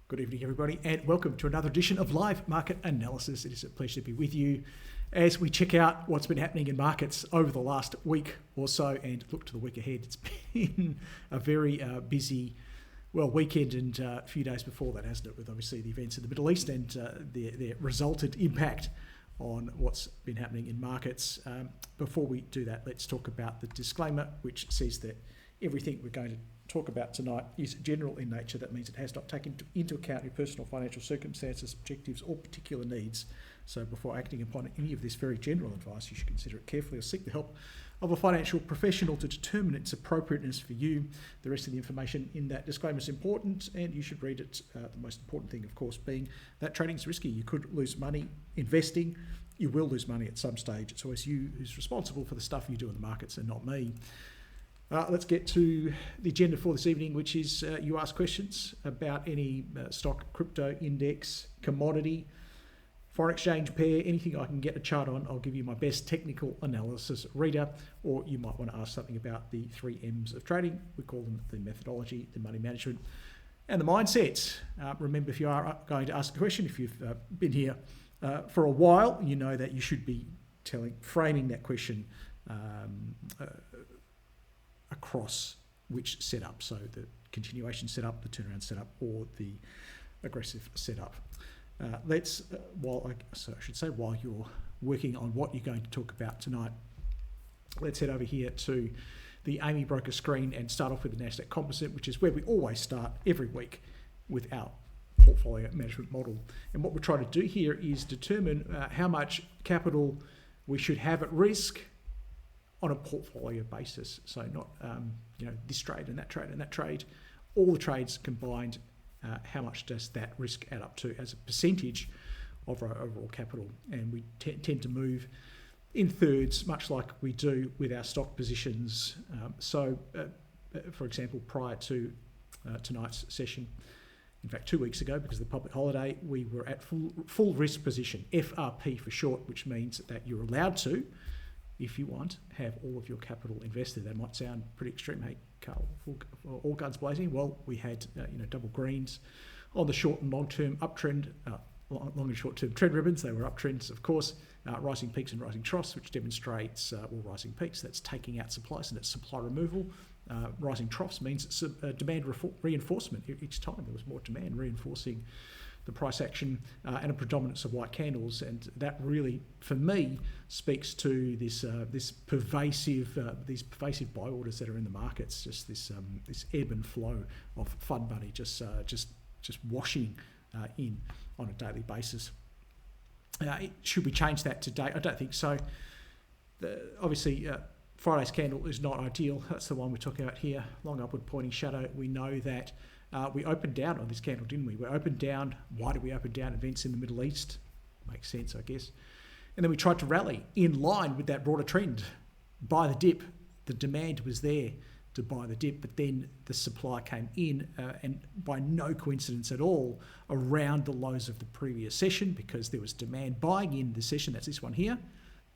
Good evening, everybody, and welcome to another edition of Live Market Analysis. It is a pleasure to be with you as we check out what's been happening in markets over the last week or so and look to the week ahead. It's been a very busy, weekend and a few days before that, hasn't it, with obviously the events in the Middle East and their resultant impact on what's been happening in markets. Before we do that, let's talk about the disclaimer, which says that everything we're going to talk about tonight is general in nature. That means it has not taken into account your personal financial circumstances, objectives, or particular needs. So before acting upon any of this very general advice, you should consider it carefully or seek the help of a financial professional to determine its appropriateness for you. The rest of the information in that disclaimer is important and you should read it. The most important thing, of course, being that trading is risky. You could lose money investing. You will lose money at some stage. It's always you who's responsible for the stuff you do in the markets and not me. Let's get to the agenda for this evening, which is you ask questions about any stock, crypto, index, commodity, foreign exchange pair, anything I can get a chart on. I'll give you my best technical analysis reader, or you might want to ask something about the 3 M's of trading. We call them the methodology, the money management, and the mindset. Remember, if you are going to ask a question, if you've been here for a while, you know that you should be framing that question across which setup, so the continuation setup, the turnaround setup, or the aggressive setup. While you're working on what you're going to talk about tonight, let's head over here to the AMI broker screen and start off with the Nasdaq Composite, which is where we always start every week with our portfolio management model. And what we're trying to do here is determine how much capital we should have at risk on a portfolio basis. So not this trade and that trade and that trade, all the trades combined. How much does that risk add up to as a percentage of our overall capital? And we tend to move in thirds, much like we do with our stock positions. For example, prior to tonight's session, in fact 2 weeks ago, because of the public holiday, we were at full risk position, FRP for short, which means that you're allowed to, if you want, have all of your capital invested. That might sound pretty extreme. Hey, Carl, all guns blazing. Well, we had double greens on the short and long-term uptrend, long and short-term trend ribbons. They were uptrends, of course. Rising peaks and rising troughs, which demonstrates rising peaks. That's taking out supply, so that's supply removal. Rising troughs means it's demand reinforcement. Each time there was more demand reinforcing the price action and a predominance of white candles, and that really, for me, speaks to this these pervasive buy orders that are in the markets. Just this ebb and flow of fund money, just washing in on a daily basis. Should we change that today? I don't think so. Obviously, Friday's candle is not ideal. That's the one we're talking about here. Long upward pointing shadow. We know that. We opened down on this candle, didn't we? We opened down. Why did we open down? Events in the Middle East. Makes sense, I guess. And then we tried to rally in line with that broader trend. Buy the dip. The demand was there to buy the dip, but then the supply came in, and by no coincidence at all, around the lows of the previous session, because there was demand buying in the session. That's this one here.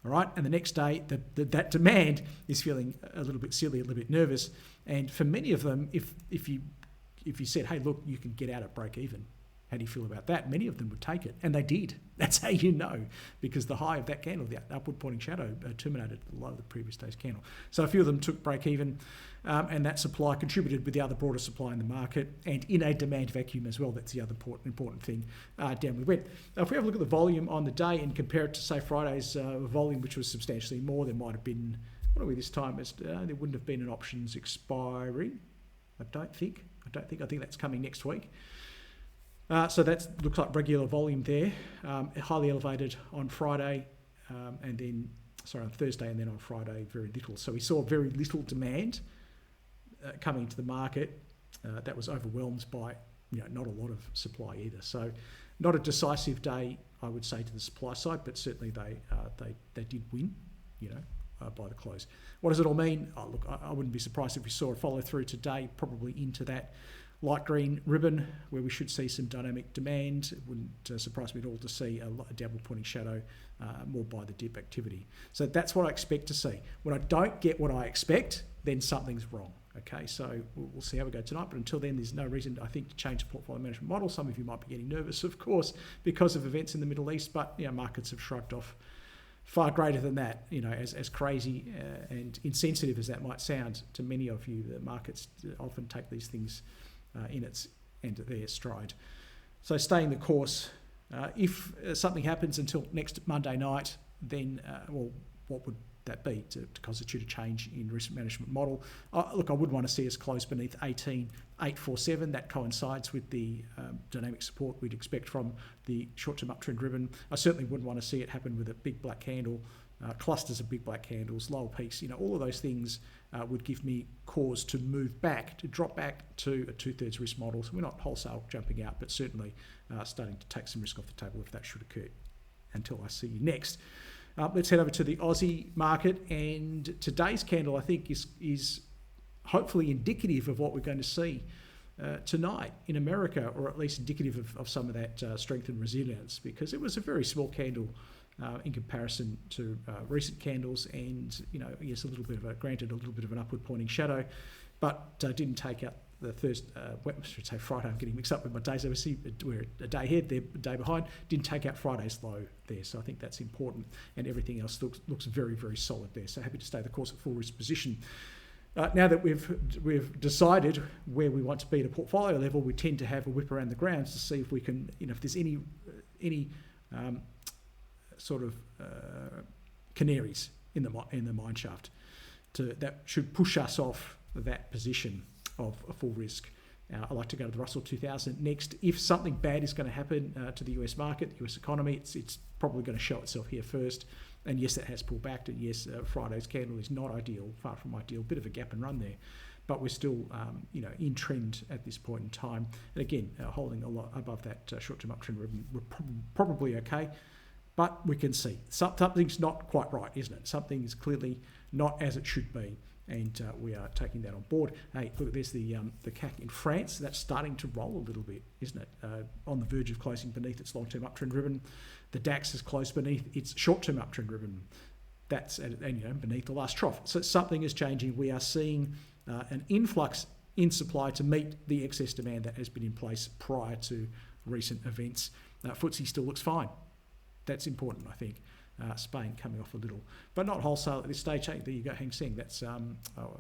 All right, and the next day, that demand is feeling a little bit silly, a little bit nervous. And for many of them, if you said, hey, look, you can get out at break even, how do you feel about that? Many of them would take it, and they did. That's how you know, because the high of that candle, the upward pointing shadow, terminated at the low of the previous day's candle. So a few of them took break even, and that supply contributed with the other broader supply in the market, and in a demand vacuum as well. That's the other important thing. Down we went. Now, if we have a look at the volume on the day and compare it to, say, Friday's volume, which was substantially more, there might have been, what are we this time? There wouldn't have been an options expiry, I think that's coming next week. So that looks like regular volume there, highly elevated on Friday, on Thursday, and then on Friday, very little. So we saw very little demand coming into the market. That was overwhelmed by not a lot of supply either. So not a decisive day, I would say, to the supply side, but certainly they did win, by the close. What does it all mean? Oh, look, I wouldn't be surprised if we saw a follow through today, probably into that light green ribbon, where we should see some dynamic demand. It wouldn't surprise me at all to see a downward pointing shadow, more by the dip activity. So that's what I expect to see. When I don't get what I expect, then something's wrong. Okay, so we'll see how we go tonight. But until then, there's no reason, I think, to change the portfolio management model. Some of you might be getting nervous, of course, because of events in the Middle East, but markets have shrugged off far greater than that. As crazy and insensitive as that might sound to many of you, the markets often take these things in their stride. So staying the course. If something happens until next Monday night, then what would that be to constitute a change in risk management model? Look, I would want to see us close beneath 18,847. That coincides with the dynamic support we'd expect from the short-term uptrend ribbon. I certainly wouldn't want to see it happen with a big black candle, clusters of big black candles, lower peaks. All of those things would give me cause to drop back to a 2/3 risk model. So we're not wholesale jumping out, but certainly starting to take some risk off the table if that should occur. Until I see you next. Let's head over to the Aussie market, and today's candle I think is hopefully indicative of what we're going to see tonight in America, or at least indicative of some of that strength and resilience, because it was a very small candle in comparison to recent candles, and yes, a little bit of an upward pointing shadow, but didn't take out the Friday. I'm getting mixed up with my days. Obviously, we're a day ahead, they're a day behind. Didn't take out Friday's low there, so I think that's important. And everything else looks very, very solid there. So happy to stay the course at full risk position. Now that we've decided where we want to be at a portfolio level, we tend to have a whip around the grounds to see if we can, if there's any sort of canaries in the mine shaft that should push us off that position of a full risk. I like to go to the Russell 2000 next. If something bad is going to happen to the US market, the US economy, it's probably going to show itself here first. And yes, it has pulled back. And yes, Friday's candle is not ideal, far from ideal. Bit of a gap and run there, but we're still, in trend at this point in time. And again, holding a lot above that short-term uptrend ribbon, we're probably okay. But we can see something's not quite right, isn't it? Something is clearly not as it should be. And we are taking that on board. Hey, look, there's the CAC in France. That's starting to roll a little bit, isn't it? On the verge of closing beneath its long-term uptrend ribbon. The DAX has closed beneath its short-term uptrend ribbon. That's beneath the last trough. So something is changing. We are seeing an influx in supply to meet the excess demand that has been in place prior to recent events. FTSE still looks fine. That's important, I think. Spain coming off a little, but not wholesale at this stage. Hey, there you go, Hang Seng. That's I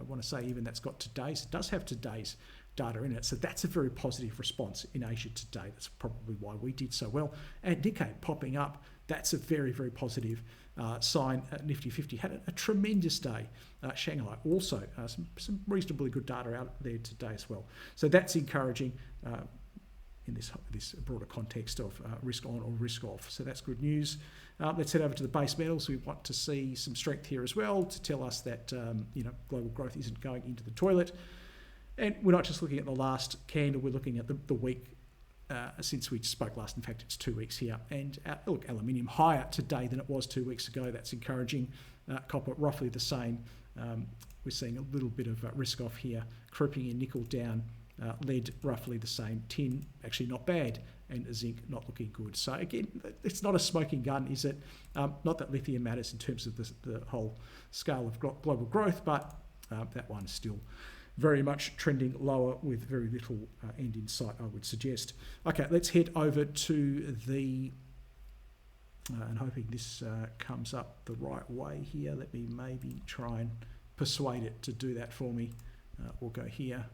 want to say even that's got today's. It does have today's data in it, so that's a very positive response in Asia today. That's probably why we did so well. And Nikkei popping up. That's a very, very positive sign. Nifty 50 had a tremendous day. Shanghai also some reasonably good data out there today as well. So that's encouraging. In this broader context of risk on or risk off. So that's good news. Let's head over to the base metals. We want to see some strength here as well to tell us that global growth isn't going into the toilet. And we're not just looking at the last candle, we're looking at the week since we spoke last. In fact, it's 2 weeks here. And look, aluminium higher today than it was 2 weeks ago. That's encouraging. Copper roughly the same. We're seeing a little bit of risk off here, creeping in. Nickel down. Lead roughly the same. Tin actually not bad, and zinc not looking good. So again, it's not a smoking gun, is it? Not that lithium matters in terms of the whole scale of global growth, but that one is still very much trending lower with very little end in sight, I would suggest. Okay, let's head over to the and hoping this comes up the right way here. Let me maybe try and persuade it to do that for me. We'll go here.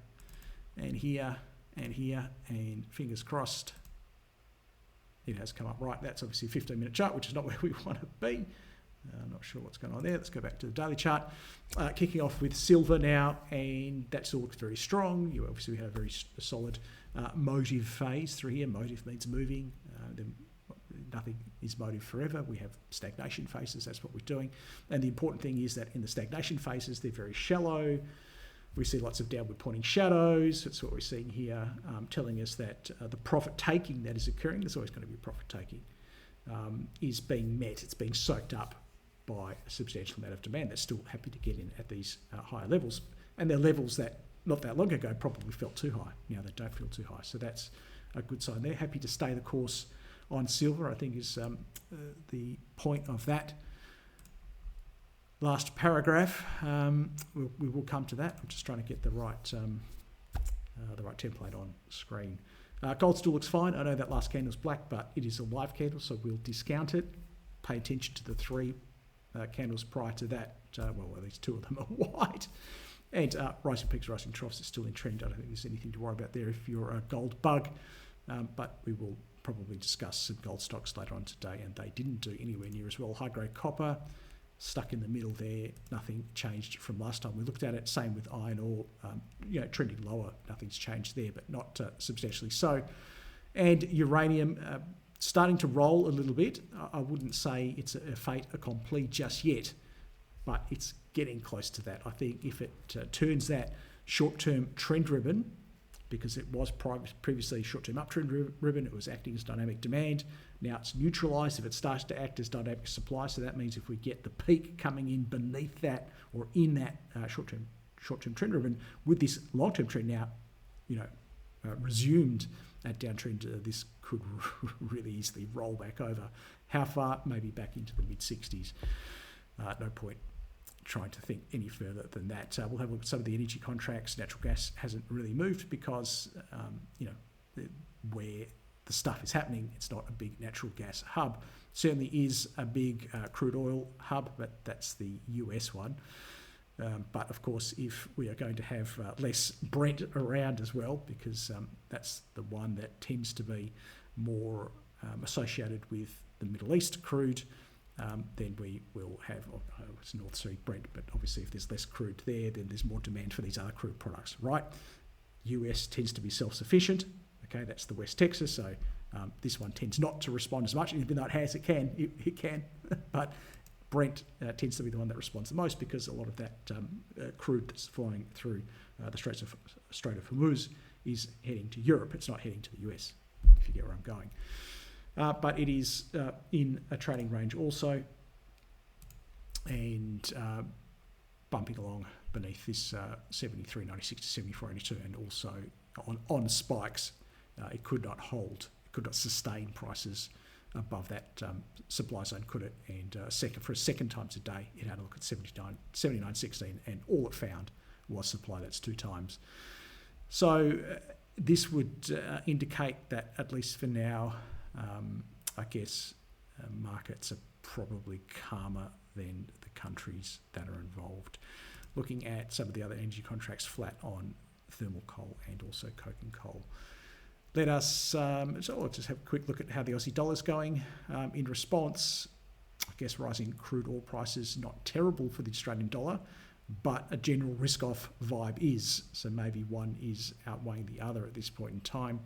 And here, and here, and fingers crossed, it has come up right. That's obviously a 15-minute chart, which is not where we want to be. I'm not sure what's going on there. Let's go back to the daily chart. Kicking off with silver now, and that still looks very strong. Obviously, we had a very solid motive phase through here. Motive means moving. Nothing is motive forever. We have stagnation phases. That's what we're doing. And the important thing is that in the stagnation phases, they're very shallow. We see lots of downward pointing shadows. That's what we're seeing here, telling us that the profit taking that is occurring, there's always going to be profit taking, is being met. It's being soaked up by a substantial amount of demand that's still happy to get in at these higher levels. And they're levels that not that long ago probably felt too high. Now they don't feel too high. So that's a good sign there. Happy to stay the course on silver, I think is the point of that. last paragraph. We will come to that. I'm just trying to get the right template on screen. Gold still looks fine. I know that last candle is black, but it is a live candle, so we'll discount it. Pay attention to the three candles prior to that. Well, at least two of them are white. And rising peaks, rising troughs is still in trend. I don't think there's anything to worry about there if you're a gold bug. But we will probably discuss some gold stocks later on today, and they didn't do anywhere near as well. High-grade copper, stuck in the middle there. Nothing changed from last time we looked at it. Same with iron ore, trending lower. Nothing's changed there, but not substantially so. And uranium starting to roll a little bit. I wouldn't say it's a fait accompli just yet, but it's getting close to that. I think if it turns that short-term trend ribbon, because it was previously short-term uptrend ribbon, it was acting as dynamic demand. Now it's neutralised if it starts to act as dynamic supply. So that means if we get the peak coming in beneath that or in that short-term trend ribbon with this long-term trend now, resumed at downtrend, this could really easily roll back over. How far? Maybe back into the mid-60s. No point trying to think any further than that. We'll have a look at some of the energy contracts. Natural gas hasn't really moved because, where the stuff is happening, it's not a big natural gas hub. Certainly is a big crude oil hub, but that's the US one. But of course, if we are going to have less Brent around as well, because that's the one that tends to be more associated with the Middle East crude, then we will have, it's North Sea Brent, but obviously if there's less crude there, then there's more demand for these other crude products, right? US tends to be self-sufficient, okay, that's the West Texas, so this one tends not to respond as much, even though it can, but Brent tends to be the one that responds the most because a lot of that crude that's flying through the Strait of Hormuz is heading to Europe, it's not heading to the US, if you get where I'm going. But it is in a trading range also, and bumping along beneath this 73.96 to 74.82, and also on spikes. It could not sustain prices above that supply zone, could it? And for a second time today, it had a look at 79.16, and all it found was supply. That's 2 times. So this would indicate that, at least for now, I guess markets are probably calmer than the countries that are involved. Looking at some of the other energy contracts, flat on thermal coal and also coking coal. Let us, so let's just have a quick look at how the Aussie dollar's going. In response, I guess rising crude oil prices, not terrible for the Australian dollar, but a general risk-off vibe is. So maybe one is outweighing the other at this point in time.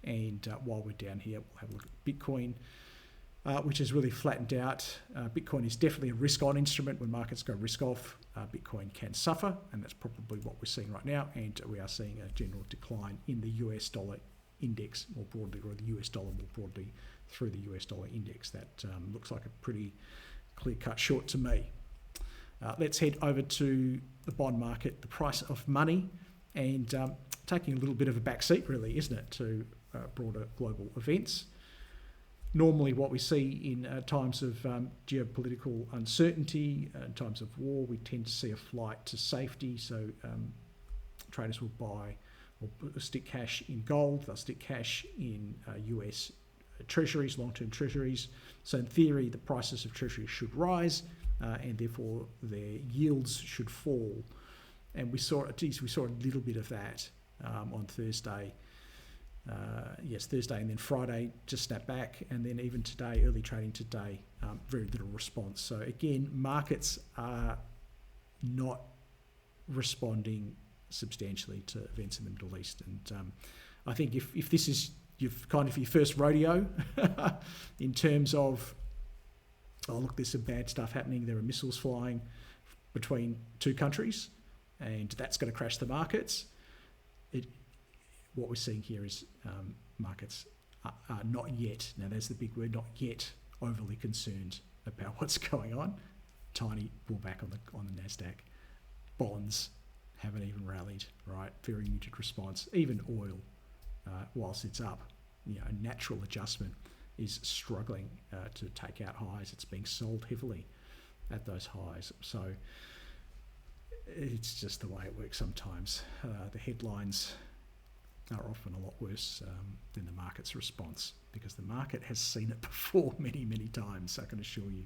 And while we're down here, we'll have a look at Bitcoin, which has really flattened out. Bitcoin is definitely a risk-on instrument. When markets go risk-off, Bitcoin can suffer, and that's probably what we're seeing right now. And we are seeing a general decline in the US dollar index more broadly, or the US dollar more broadly through the US dollar index. That looks like a pretty clear-cut short to me. Let's head over to the bond market, the price of money, and taking a little bit of a backseat, really, isn't it, to broader global events. Normally what we see in times of geopolitical uncertainty, in times of war, we tend to see a flight to safety. So traders will buy or stick cash in gold, they'll stick cash in US treasuries, long-term treasuries. So in theory, the prices of treasuries should rise, and therefore their yields should fall. And we saw a little bit of that on Thursday. Thursday, and then Friday just snapped back, and then even today, early trading today, very little response. So again, markets are not responding substantially to events in the Middle East. And I think if this is your first rodeo in terms of, oh look, there's some bad stuff happening, there are missiles flying between 2 countries, and that's going to crash the markets. What we're seeing here is markets are not yet, now there's the big word, not yet overly concerned about what's going on. Tiny pullback on the Nasdaq. Bonds haven't even rallied, right? Very muted response. Even oil, whilst it's up, a natural adjustment, is struggling to take out highs. It's being sold heavily. at those highs. So it's just the way it works sometimes. The headlines are often a lot worse than the market's response, because the market has seen it before many, many times, I can assure you.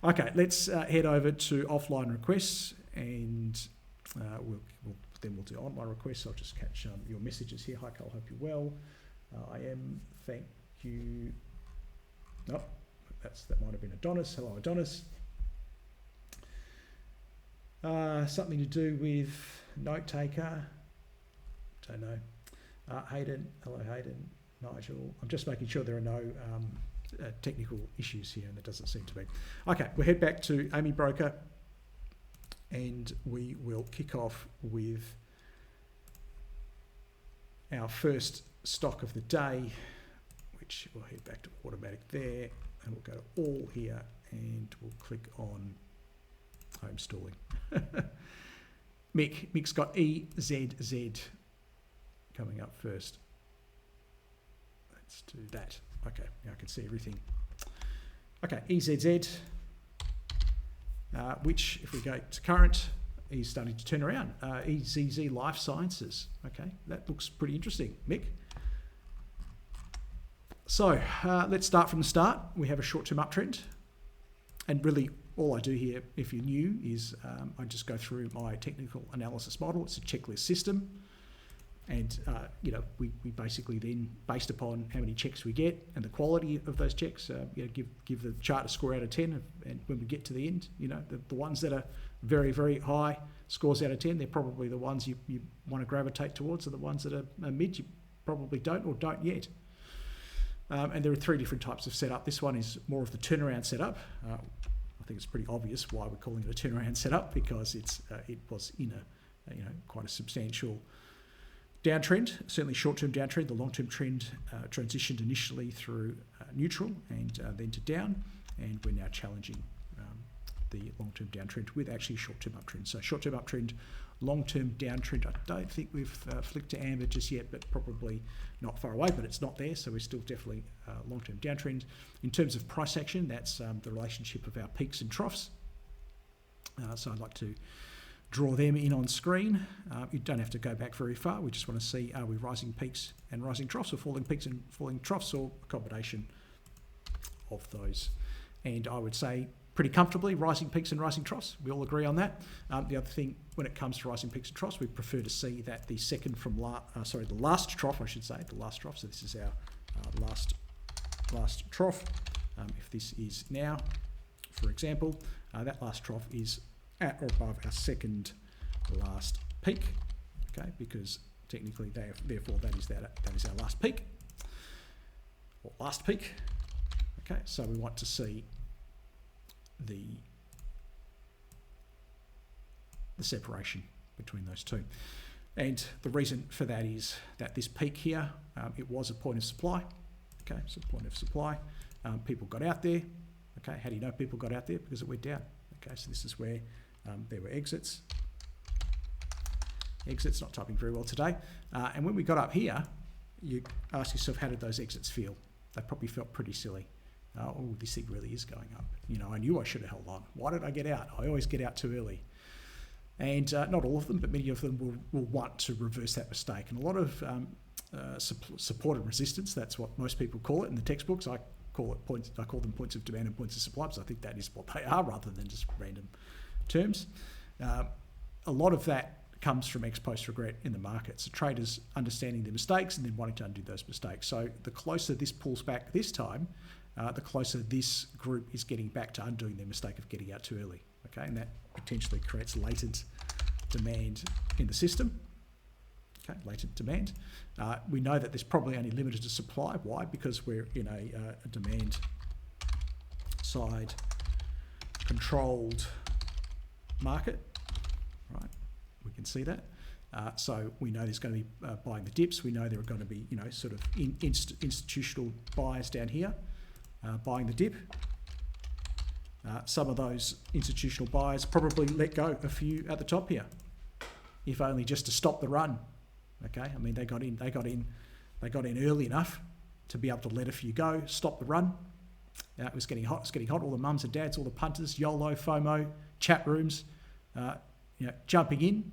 Okay, let's head over to offline requests, and we'll do online requests. I'll just catch your messages here. Hi, Cole, hope you're well. I am, thank you. No, that might have been Adonis. Hello, Adonis. Something to do with note taker. Don't know. Hayden. Hello, Hayden. Nigel. I'm just making sure there are no technical issues here, and there doesn't seem to be. Okay, we'll head back to Amy Broker, and we will kick off with our first stock of the day, which we'll head back to automatic there, and we'll go to all here, and we'll click on home stalling. Mick's got EZZ coming up first. Let's do that. Okay, now I can see everything. Okay, EZZ, which, if we go to current, is starting to turn around. EZZ Life Sciences. Okay, that looks pretty interesting. Mick? So let's start from the start. We have a short-term uptrend, and really all I do here, if you're new, is I just go through my technical analysis model. It's a checklist system, and we basically then, based upon how many checks we get and the quality of those checks, give the chart a score out of 10. And when we get to the end, the ones that are very, very high scores out of 10, they're probably the ones you want to gravitate towards, and the ones that are mid, you probably don't or don't yet. And there are three different types of setup. This one is more of the turnaround setup. I think it's pretty obvious why we're calling it a turnaround setup, because it was in a quite a substantial downtrend, certainly short-term downtrend. The long-term trend transitioned initially through neutral and then to down, and we're now challenging the long-term downtrend with actually short-term uptrend. So short-term uptrend, long-term downtrend. I don't think we've flicked to amber just yet, but probably not far away, but it's not there, so we're still definitely long-term downtrend. In terms of price action, that's the relationship of our peaks and troughs. So I'd like to draw them in on screen. You don't have to go back very far. We just want to see, are we rising peaks and rising troughs, or falling peaks and falling troughs, or a combination of those. And I would say pretty comfortably rising peaks and rising troughs. We all agree on that. The other thing, when it comes to rising peaks and troughs, we prefer to see that the the last trough, I should say, the last trough. So this is our last trough. If this is now, for example, that last trough is at or above our second last peak. Okay, because technically, therefore, that is our last peak, or last peak. Okay, so we want to see the separation between those two. And the reason for that is that this peak here, it was a point of supply. Okay, so point of supply. People got out there. Okay, how do you know people got out there? Because it went down. Okay, so this is where there were exits. Exits, not typing very well today. And when we got up here, you ask yourself, how did those exits feel? They probably felt pretty silly. Oh, this thing really is going up. I knew I should have held on. Why did I get out? I always get out too early. And not all of them, but many of them will want to reverse that mistake. And a lot of support and resistance, that's what most people call it in the textbooks. I call them points of demand and points of supply, because I think that is what they are, rather than just random terms. A lot of that comes from ex post regret in the market. So traders understanding their mistakes and then wanting to undo those mistakes. So the closer this pulls back this time, the closer this group is getting back to undoing their mistake of getting out too early. Okay, and that potentially creates latent demand in the system. Okay, latent demand. We know that there's probably only limited to supply. Why? Because we're in a demand side controlled market, right? We can see that. So we know there's going to be buying the dips. We know there are going to be, sort of institutional buyers down here buying the dip. Some of those institutional buyers probably let go a few at the top here, if only just to stop the run. Okay, I mean they got in early enough to be able to let a few go, stop the run. It was getting hot. It's getting hot. All the mums and dads, all the punters, YOLO, FOMO, chat rooms, jumping in.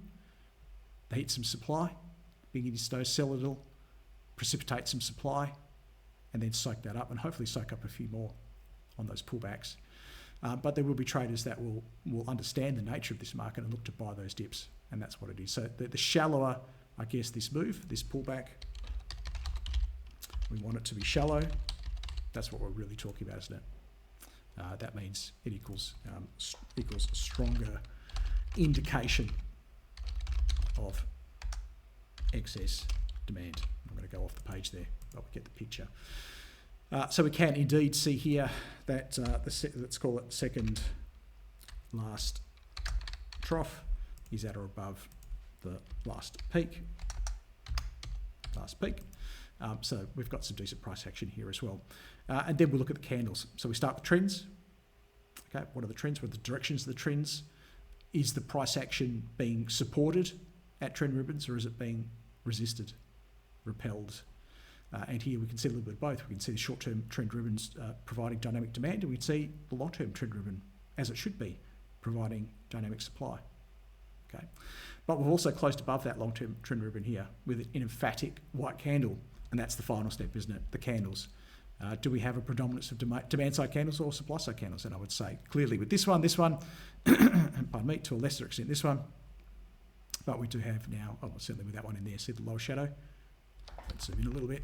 They hit some supply, beginning to sell a little, precipitate some supply, and then soak that up and hopefully soak up a few more on those pullbacks. But there will be traders that will understand the nature of this market and look to buy those dips, and that's what it is. So the shallower, I guess, this move, this pullback, we want it to be shallow. That's what we're really talking about, isn't it? That means it equals a stronger indication of excess demand. I'm going to go off the page there, but we get the picture. So we can indeed see here that let's call it second last trough is at or above the last peak. So we've got some decent price action here as well. And then we'll look at the candles. So we start with trends. Okay, what are the trends? What are the directions of the trends? Is the price action being supported at trend ribbons, or is it being resisted, repelled? And here we can see a little bit of both. We can see the short-term trend ribbons providing dynamic demand, and we can see the long-term trend ribbon, as it should be, providing dynamic supply. Okay, but we've also closed above that long-term trend ribbon here with an emphatic white candle, and that's the final step, isn't it? The candles. Do we have a predominance of demand-side candles or supply-side candles? And I would say clearly with this one, pardon me, to a lesser extent this one, but we do have now, certainly with that one in there, see the lower shadow? Let's zoom in a little bit.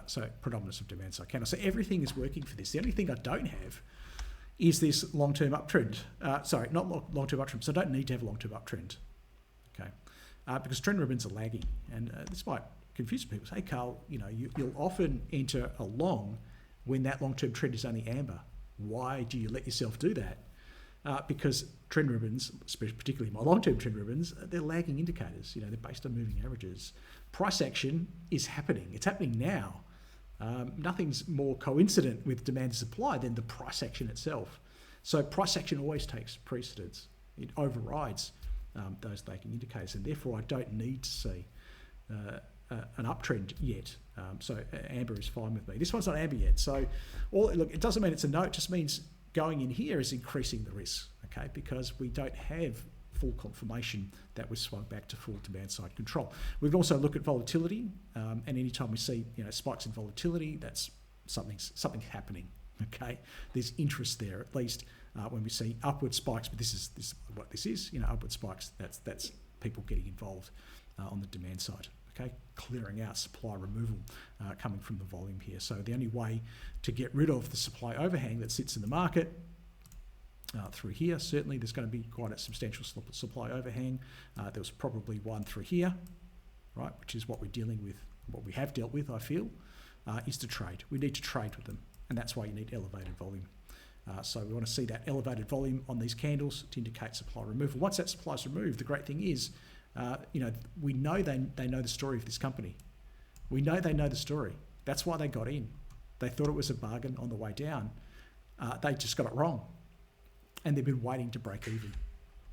So predominance of demand-side candles. So everything is working for this. The only thing I don't have is this long-term uptrend. Not long-term uptrend. So I don't need to have a long-term uptrend. Okay, because trend ribbons are lagging, and this might confuse people. Say, hey, Carl, you'll often enter a long when that long-term trend is only amber. Why do you let yourself do that? Because trend ribbons, particularly my long-term trend ribbons, they're lagging indicators. They're based on moving averages. Price action is happening. It's happening now. Nothing's more coincident with demand and supply than the price action itself. So price action always takes precedence. It overrides those lagging indicators, and therefore I don't need to see an uptrend yet. So amber is fine with me. This one's not amber yet. So look, it doesn't mean it's a no. It just means going in here is increasing the risk, okay? Because we don't have full confirmation that we've swung back to full demand side control. We can also look at volatility, and anytime we see spikes in volatility, that's something's happening, okay? There's interest there, at least when we see upward spikes, but this is what this is, upward spikes, that's people getting involved on the demand side. Okay, clearing out supply removal coming from the volume here. So the only way to get rid of the supply overhang that sits in the market through here, certainly there's going to be quite a substantial supply overhang. There was probably one through here, right, which is what we're dealing with, what we have dealt with, I feel, is to trade. We need to trade with them, and that's why you need elevated volume. So we want to see that elevated volume on these candles to indicate supply removal. Once that supply is removed, the great thing is, we know they know the story of this company. We know they know the story. That's why they got in. They thought it was a bargain on the way down. They just got it wrong. And they've been waiting to break even.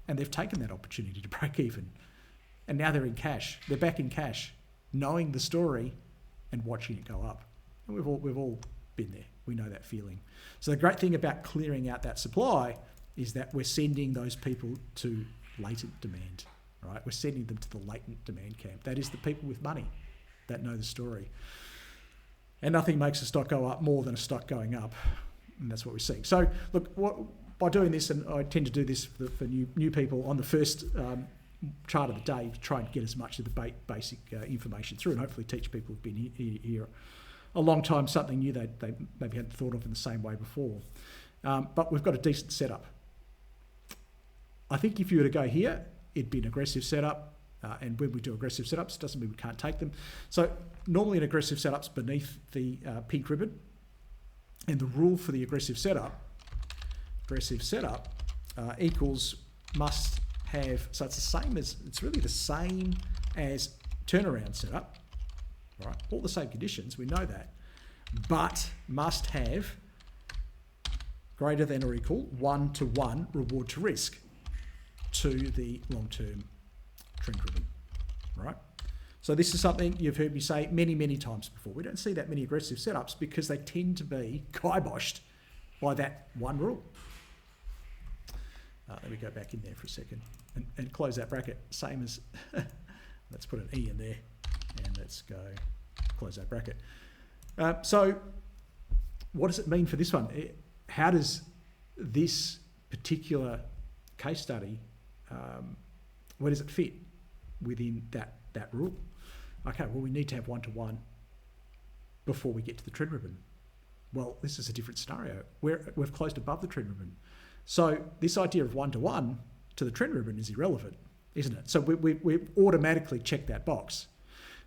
And they've taken that opportunity to break even. And now they're in cash. They're back in cash, knowing the story and watching it go up. And we've all been there. We know that feeling. So the great thing about clearing out that supply is that we're sending those people to latent demand. Right, we're sending them to the latent demand camp. That is the people with money that know the story. And nothing makes a stock go up more than a stock going up. And that's what we're seeing. So look, by doing this, and I tend to do this for new people on the first chart of the day, to try and get as much of the basic information through and hopefully teach people who've been here a long time something new they maybe hadn't thought of in the same way before. But we've got a decent setup. I think if you were to go here, it'd be an aggressive setup, and when we do aggressive setups, it doesn't mean we can't take them. So normally an aggressive setup's beneath the peak ribbon, and the rule for the aggressive setup equals must have, so it's really the same as turnaround setup, right? All the same conditions, we know that, but must have greater than or equal 1-to-1 reward to risk to the long-term trend ribbon, right? So this is something you've heard me say many, many times before. We don't see that many aggressive setups because they tend to be kiboshed by that one rule. Let me go back in there for a second and close that bracket. Same as, let's put an E in there and let's go close that bracket. So what does it mean for this one? How does this particular case study, where does it fit within that rule? Okay, well, we need to have one-to-one before we get to the trend ribbon. Well, this is a different scenario. We've closed above the trend ribbon. So this idea of one-to-one to the trend ribbon is irrelevant, isn't it? So we automatically check that box.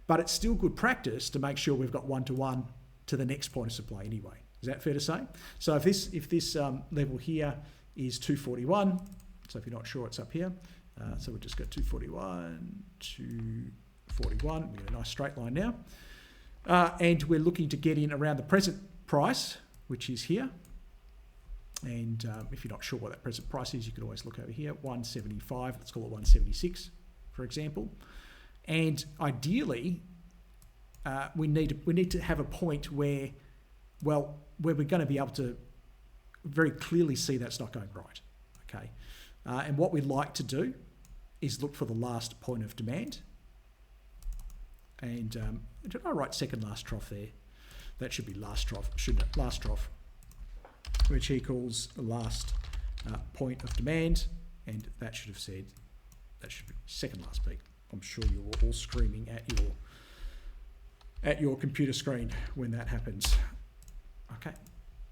But it's still good practice to make sure we've got one-to-one to the next point of supply anyway. Is that fair to say? So if this level here is 241, so if you're not sure, it's up here. So we'll just go 241, 241. We get a nice straight line now. And we're looking to get in around the present price, which is here. And if you're not sure what that present price is, you can always look over here, 175, let's call it 176, for example. And ideally, we need to have a point where we're going to be able to very clearly see that's not going right, okay? And what we'd like to do is look for the last point of demand. And did I write second last trough there? That should be last trough, shouldn't it? Last trough, which equals the last point of demand, and that should have said, that should be second last peak. I'm sure you're all screaming at your computer screen when that happens. Okay,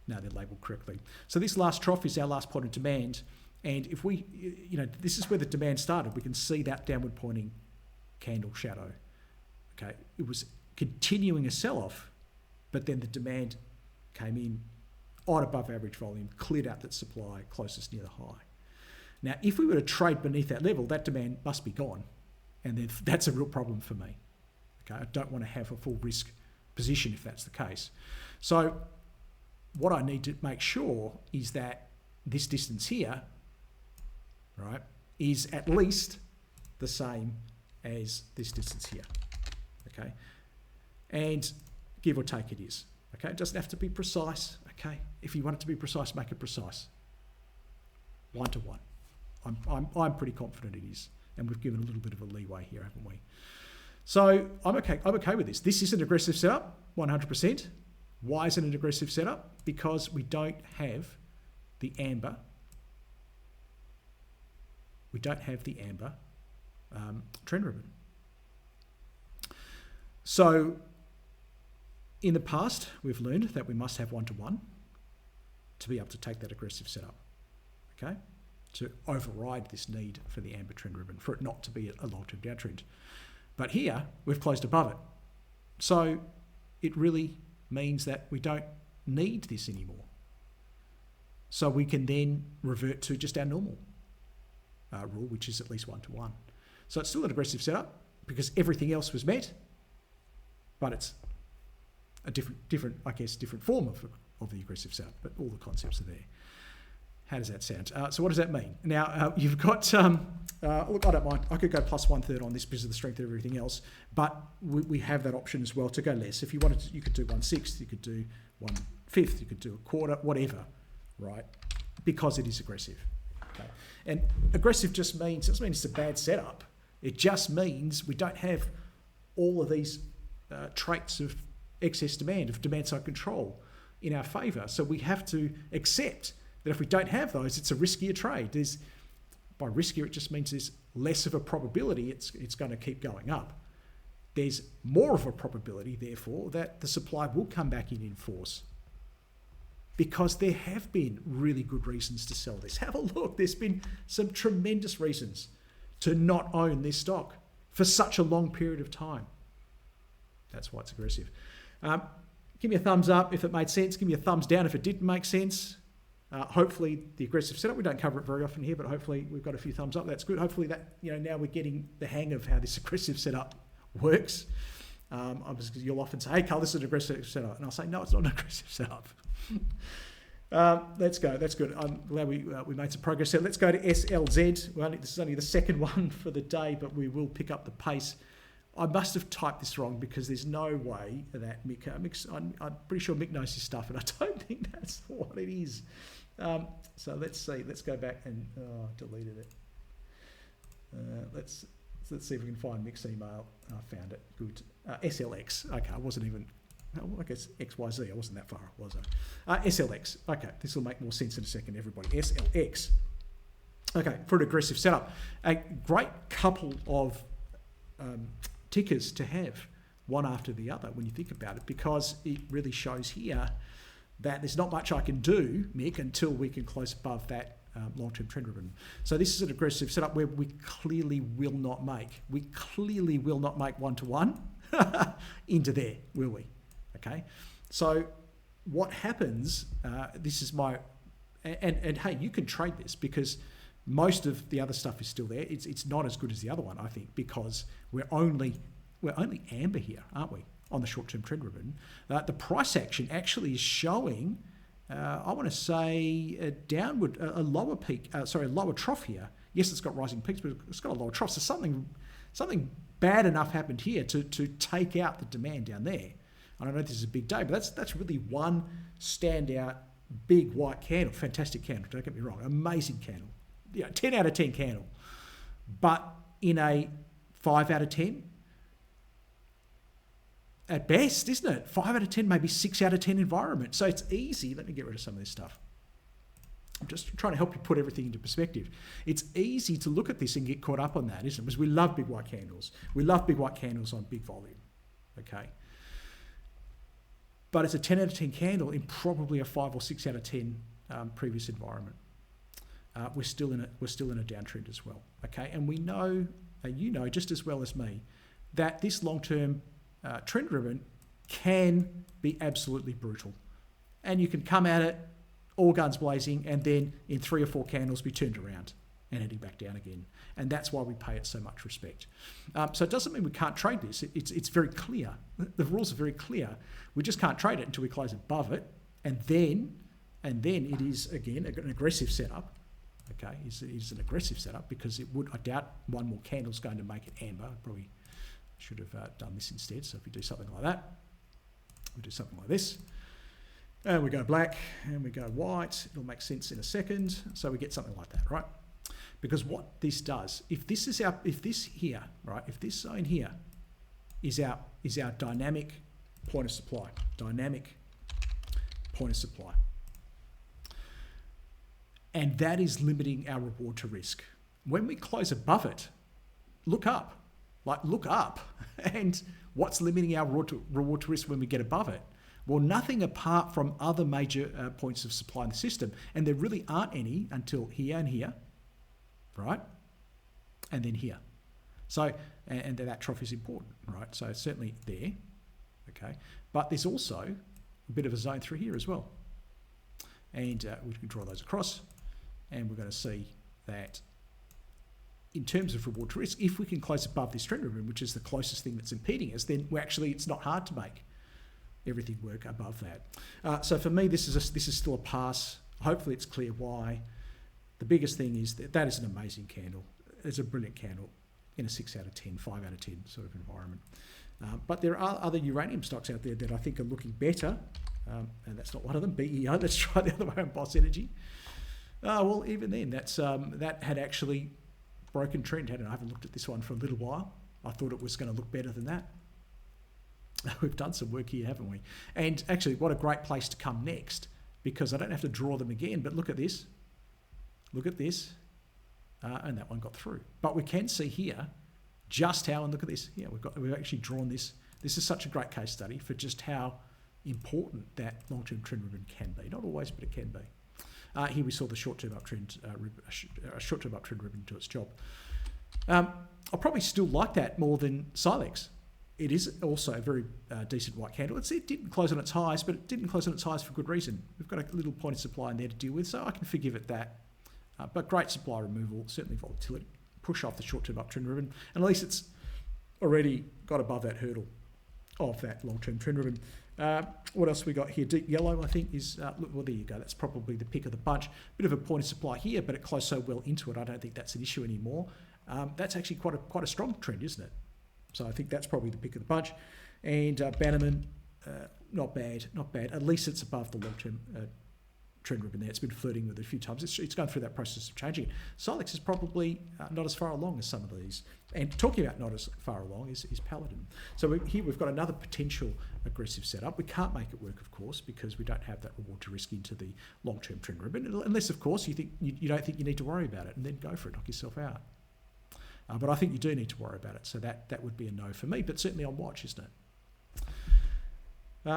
now they're labelled correctly. So this last trough is our last point of demand, and if we, this is where the demand started. We can see that downward pointing candle shadow. Okay, it was continuing a sell-off, but then the demand came in on above average volume, cleared out that supply closest near the high. Now, if we were to trade beneath that level, that demand must be gone, and then that's a real problem for me. Okay, I don't want to have a full risk position if that's the case. So what I need to make sure is that this distance here, right, is at least the same as this distance here. Okay, and give or take it is. Okay, it doesn't have to be precise. Okay, if you want it to be precise, make it precise. One-to-one. I'm pretty confident it is, and we've given a little bit of a leeway here, haven't we? So I'm okay with this. This is an aggressive setup, 100%. Why is it an aggressive setup? Because we don't have the amber. We don't have the amber trend ribbon. So in the past, we've learned that we must have one-to-one to be able to take that aggressive setup, okay? To override this need for the amber trend ribbon, for it not to be a long-term downtrend. But here, we've closed above it. So it really means that we don't need this anymore. So we can then revert to just our normal rule, which is at least one-to-one. So it's still an aggressive setup because everything else was met, but it's a different form of the aggressive setup, but all the concepts are there. How does that sound? So what does that mean? Now, you've got, look, I don't mind. I could go plus 1/3 on this because of the strength of everything else, but we have that option as well to go less. If you wanted to, you could do 1/6, you could do 1/5, you could do a quarter, whatever, right? Because it is aggressive. Okay? And aggressive just means, it doesn't mean it's a bad setup. It just means we don't have all of these traits of excess demand, of demand side control in our favour. So we have to accept that if we don't have those, it's a riskier trade. By riskier, it just means there's less of a probability it's going to keep going up. There's more of a probability, therefore, that the supply will come back in force, because there have been really good reasons to sell this. Have a look. There's been some tremendous reasons to not own this stock for such a long period of time. That's why it's aggressive. Give me a thumbs up if it made sense. Give me a thumbs down if it didn't make sense. Hopefully the aggressive setup, we don't cover it very often here, but hopefully we've got a few thumbs up. That's good. Hopefully that, now we're getting the hang of how this aggressive setup works. You'll often say, hey, Carl, this is an aggressive setup. And I'll say, no, it's not an aggressive setup. Let's go. That's good. I'm glad we made some progress there. Let's go to SLZ. This is only the second one for the day, but we will pick up the pace I must have typed this wrong because there's no way that Mick, I'm pretty sure Mick knows his stuff, and I don't think that's what it is. So let's see. Let's go back and deleted it. Let's see if we can find Mick's email. I found it. Good. SLX. Okay, I wasn't even. I guess XYZ. I wasn't that far, was I? SLX. Okay, this will make more sense in a second, everybody. SLX. Okay, for an aggressive setup, a great couple of tickers to have, one after the other, when you think about it, because it really shows here that there's not much I can do, Mick, until we can close above that long-term trend ribbon. So this is an aggressive setup where we clearly will not make one-to-one into there, will we? Okay, so what happens, this is my, and hey, you can trade this because most of the other stuff is still there. It's not as good as the other one, I think, because we're only amber here, aren't we, on the short-term trend ribbon? The price action actually is showing, I want to say, a downward, a lower peak, a lower trough here. Yes, it's got rising peaks, but it's got a lower trough. So something bad enough happened here to take out the demand down there. I don't know if this is a big day, but that's really one standout big white candle. Fantastic candle, don't get me wrong. Amazing candle. 10 out of 10 candle. But in a 5 out of 10, at best, isn't it? 5 out of 10, maybe 6 out of 10 environment. So it's easy. Let me get rid of some of this stuff. I'm just trying to help you put everything into perspective. It's easy to look at this and get caught up on that, isn't it? Because we love big white candles. We love big white candles on big volume. Okay. But it's a 10 out of 10 candle in probably a 5 or 6 out of 10 previous environment. We're still in a downtrend as well. Okay. And we know, you know just as well as me, that this long-term trend ribbon can be absolutely brutal, and you can come at it all guns blazing, and then in 3 or 4 candles be turned around and heading back down again. And that's why we pay it so much respect. So it doesn't mean we can't trade this. It's very clear. The rules are very clear. We just can't trade it until we close above it, and then it is again an aggressive setup. Okay, it's an aggressive setup because it would. I doubt one more candle is going to make it amber. Probably should have done this instead. So if we do something like that, we do something like this, and we go black and we go white. It'll make sense in a second. So we get something like that, right? Because what this does, if this zone here is our dynamic point of supply, and that is limiting our reward to risk. When we close above it, look up. And what's limiting our reward to risk when we get above it? Well, nothing apart from other major points of supply in the system. And there really aren't any until here and here, right? And then here. So, and that trough is important, right? So it's certainly there, okay? But there's also a bit of a zone through here as well. And we can draw those across. And we're going to see that in terms of reward to risk, if we can close above this trend ribbon, which is the closest thing that's impeding us, then it's not hard to make everything work above that. So for me, this is still a pass. Hopefully it's clear why. The biggest thing is that is an amazing candle. It's a brilliant candle in a 6 out of 10, 5 out of 10 sort of environment. But there are other uranium stocks out there that I think are looking better. And that's not one of them. BEO, let's try the other way on Boss Energy. Well, even then, that had actually broken trend. I haven't looked at this one for a little while. I thought it was going to look better than that. We've done some work here, haven't we? And actually, what a great place to come next, because I don't have to draw them again, but look at this. Look at this. And that one got through. But we can see here just how, and look at this. Yeah, we've actually drawn this. This is such a great case study for just how important that long-term trend ribbon can be. Not always, but it can be. Here we saw the short-term uptrend, short-term uptrend ribbon do its job. I'll probably still like that more than Silex. It is also a very decent white candle. It didn't close on its highs, but it didn't close on its highs for good reason. We've got a little point of supply in there to deal with, so I can forgive it that. But great supply removal, certainly volatility, push off the short-term uptrend ribbon, and at least it's already got above that hurdle of that long-term trend ribbon. What else we got here? Deep yellow, I think, is, well, there you go. That's probably the pick of the bunch. Bit of a point of supply here, but it closed so well into it, I don't think that's an issue anymore. That's actually quite a strong trend, isn't it? So I think that's probably the pick of the bunch. And Bannerman, not bad. At least it's above the long-term trend ribbon there. It's been flirting with it a few times. It's going through that process of changing it. Silex is probably not as far along as some of these. And talking about not as far along is Paladin. So here we've got another potential aggressive setup. We can't make it work, of course, because we don't have that reward to risk into the long-term trend ribbon, unless, of course, you don't think you need to worry about it, and then go for it, knock yourself out. But I think you do need to worry about it, so that would be a no for me, but certainly on watch, isn't it?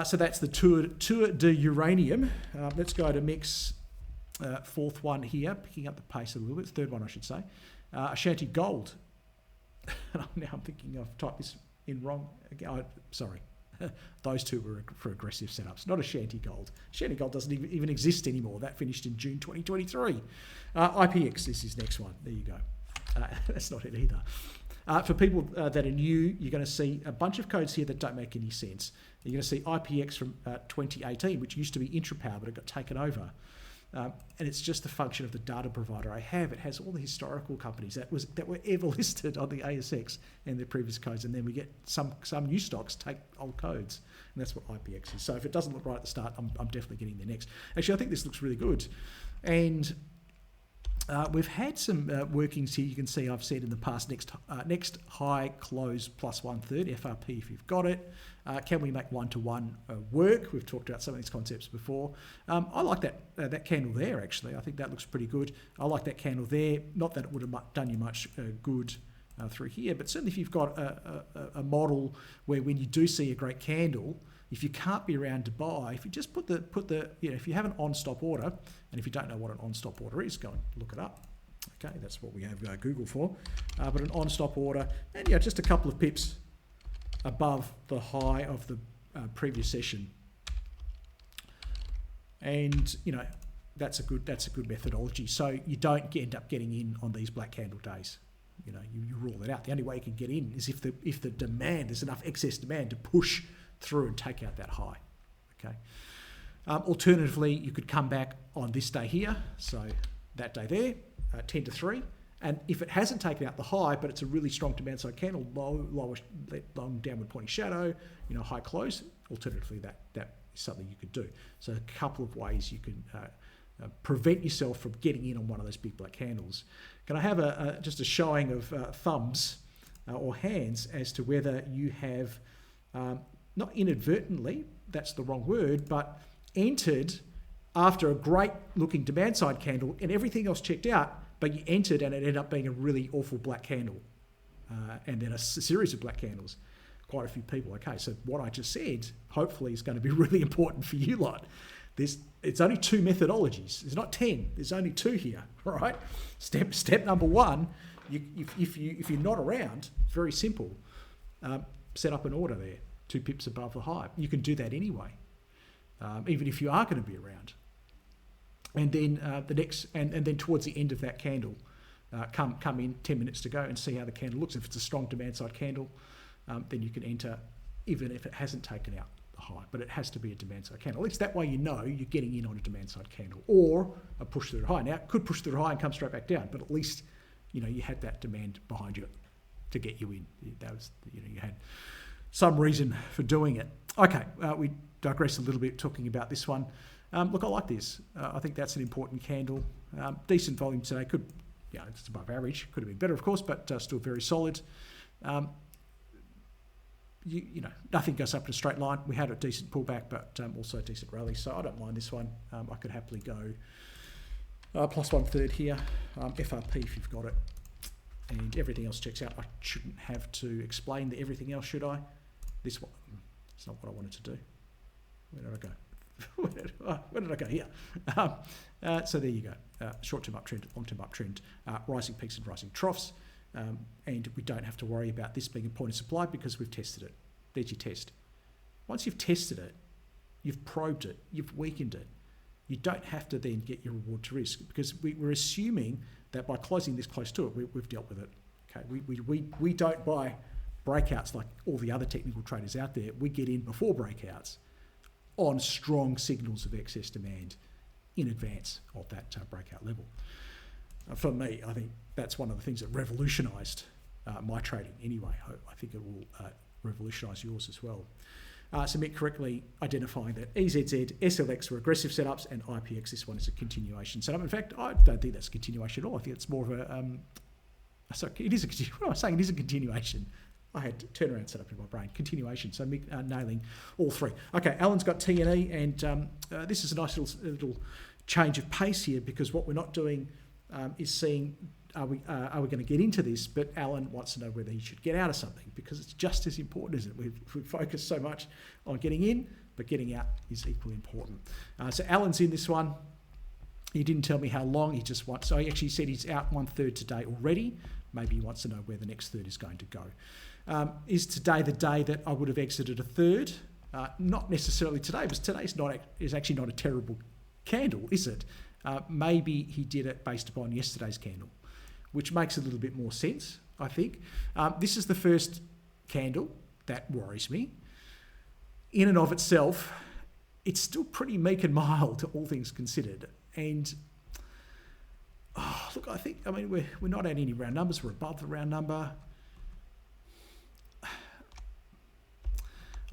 So that's the Tour de Uranium. Let's go to mix fourth one here, picking up the pace a little bit. Third one, I should say. Ashanti Gold. Now I'm thinking I've typed this in wrong. Sorry. Those two were for aggressive setups, not Ashanti Gold. Ashanti Gold doesn't even exist anymore. That finished in June 2023. IperionX, this is next one. There you go. That's not it either. For people that are new, you're going to see a bunch of codes here that don't make any sense. You're going to see IPX from 2018, which used to be Intrapower, but it got taken over. And it's just a function of the data provider I have. It has all the historical companies that were ever listed on the ASX and their previous codes, and then we get some new stocks take old codes, and that's what IPX is. So if it doesn't look right at the start, I'm definitely getting there next. Actually, I think this looks really good, and we've had some workings here. You can see I've said in the past next high close plus 1/3 FRP if you've got it. Can we make 1-to-1 work? We've talked about some of these concepts before. I like that candle there, actually. I think that looks pretty good. I like that candle there. Not that it would have done you much good through here, but certainly if you've got a model where when you do see a great candle, if you can't be around to buy, if you just put the if you have an on-stop order, and if you don't know what an on-stop order is, go and look it up. Okay, that's what we have Google for. But an on-stop order, and just a couple of pips above the high of the previous session, and that's a good methodology. So you don't end up getting in on these black candle days. You rule that out. The only way you can get in is if the demand, there's enough excess demand to push through and take out that high. Okay. Alternatively, you could come back on this day here, so that day there, 10 to 3, and if it hasn't taken out the high, but it's a really strong demand side candle, long downward pointing shadow, high close. Alternatively, that is something you could do. So a couple of ways you can prevent yourself from getting in on one of those big black candles. Can I have just a showing of thumbs or hands as to whether you have not inadvertently, that's the wrong word, but entered after a great looking demand side candle and everything else checked out, but you entered and it ended up being a really awful black candle, and then a series of black candles. Quite a few people. Okay, so what I just said hopefully is going to be really important for you lot. It's only 2 methodologies. There's not 10. There's only 2 here. All right. Step number 1. If you're not around, it's very simple. Set up an order there, 2 pips above the high. You can do that anyway, even if you are going to be around. And then and then towards the end of that candle, come in 10 minutes to go and see how the candle looks. If it's a strong demand side candle, then you can enter, even if it hasn't taken out the high, but it has to be a demand side candle. At least that way you're getting in on a demand side candle or a push through the high. Now it could push through the high and come straight back down, but at least you had that demand behind you to get you in. That was you had some reason for doing it. Okay, we digress a little bit talking about this one. Look, I like this. I think that's an important candle. Decent volume today. It's above average. Could have been better, of course, but still very solid. Nothing goes up in a straight line. We had a decent pullback, but also a decent rally, so I don't mind this one. I could happily go plus 1/3 here. FRP if you've got it. And everything else checks out. I shouldn't have to explain everything else, should I? This one, it's not what I wanted to do. Where did I go? Where did I go here? So there you go. Short-term uptrend, long-term uptrend, rising peaks and rising troughs. And we don't have to worry about this being a point of supply because we've tested it. There's your test. Once you've tested it, you've probed it, you've weakened it, you don't have to then get your reward to risk because we're assuming that by closing this close to it, we've dealt with it. Okay, we don't buy breakouts like all the other technical traders out there. We get in before breakouts on strong signals of excess demand in advance of that breakout level. For me, I think that's one of the things that revolutionised my trading anyway. I think it will revolutionise yours as well. So Mick correctly identifying that EZZ, SLX were aggressive setups, and IPX, this one is a continuation setup. In fact, I don't think that's a continuation at all. I think it's more of a... sorry, it is a continuation. What am I saying? It is a continuation. I had turnaround set up in my brain. Continuation. So Mick nailing all three. Okay, Alan's got T&E, and this is a nice little change of pace here, because what we're not doing is seeing... Are we going to get into this? But Alan wants to know whether he should get out of something, because it's just as important, isn't it? We've focused so much on getting in, but getting out is equally important. So Alan's in this one. He didn't tell me how long. He just wants. So he actually said he's out 1/3 today already. Maybe he wants to know where the next third is going to go. Is today the day that I would have exited a third? Not necessarily today, because today's is actually not a terrible candle, is it? Maybe he did it based upon yesterday's candle, which makes a little bit more sense, I think. This is the first candle that worries me. In and of itself, it's still pretty meek and mild, all things considered. And look, I mean, we're not at any round numbers. We're above the round number.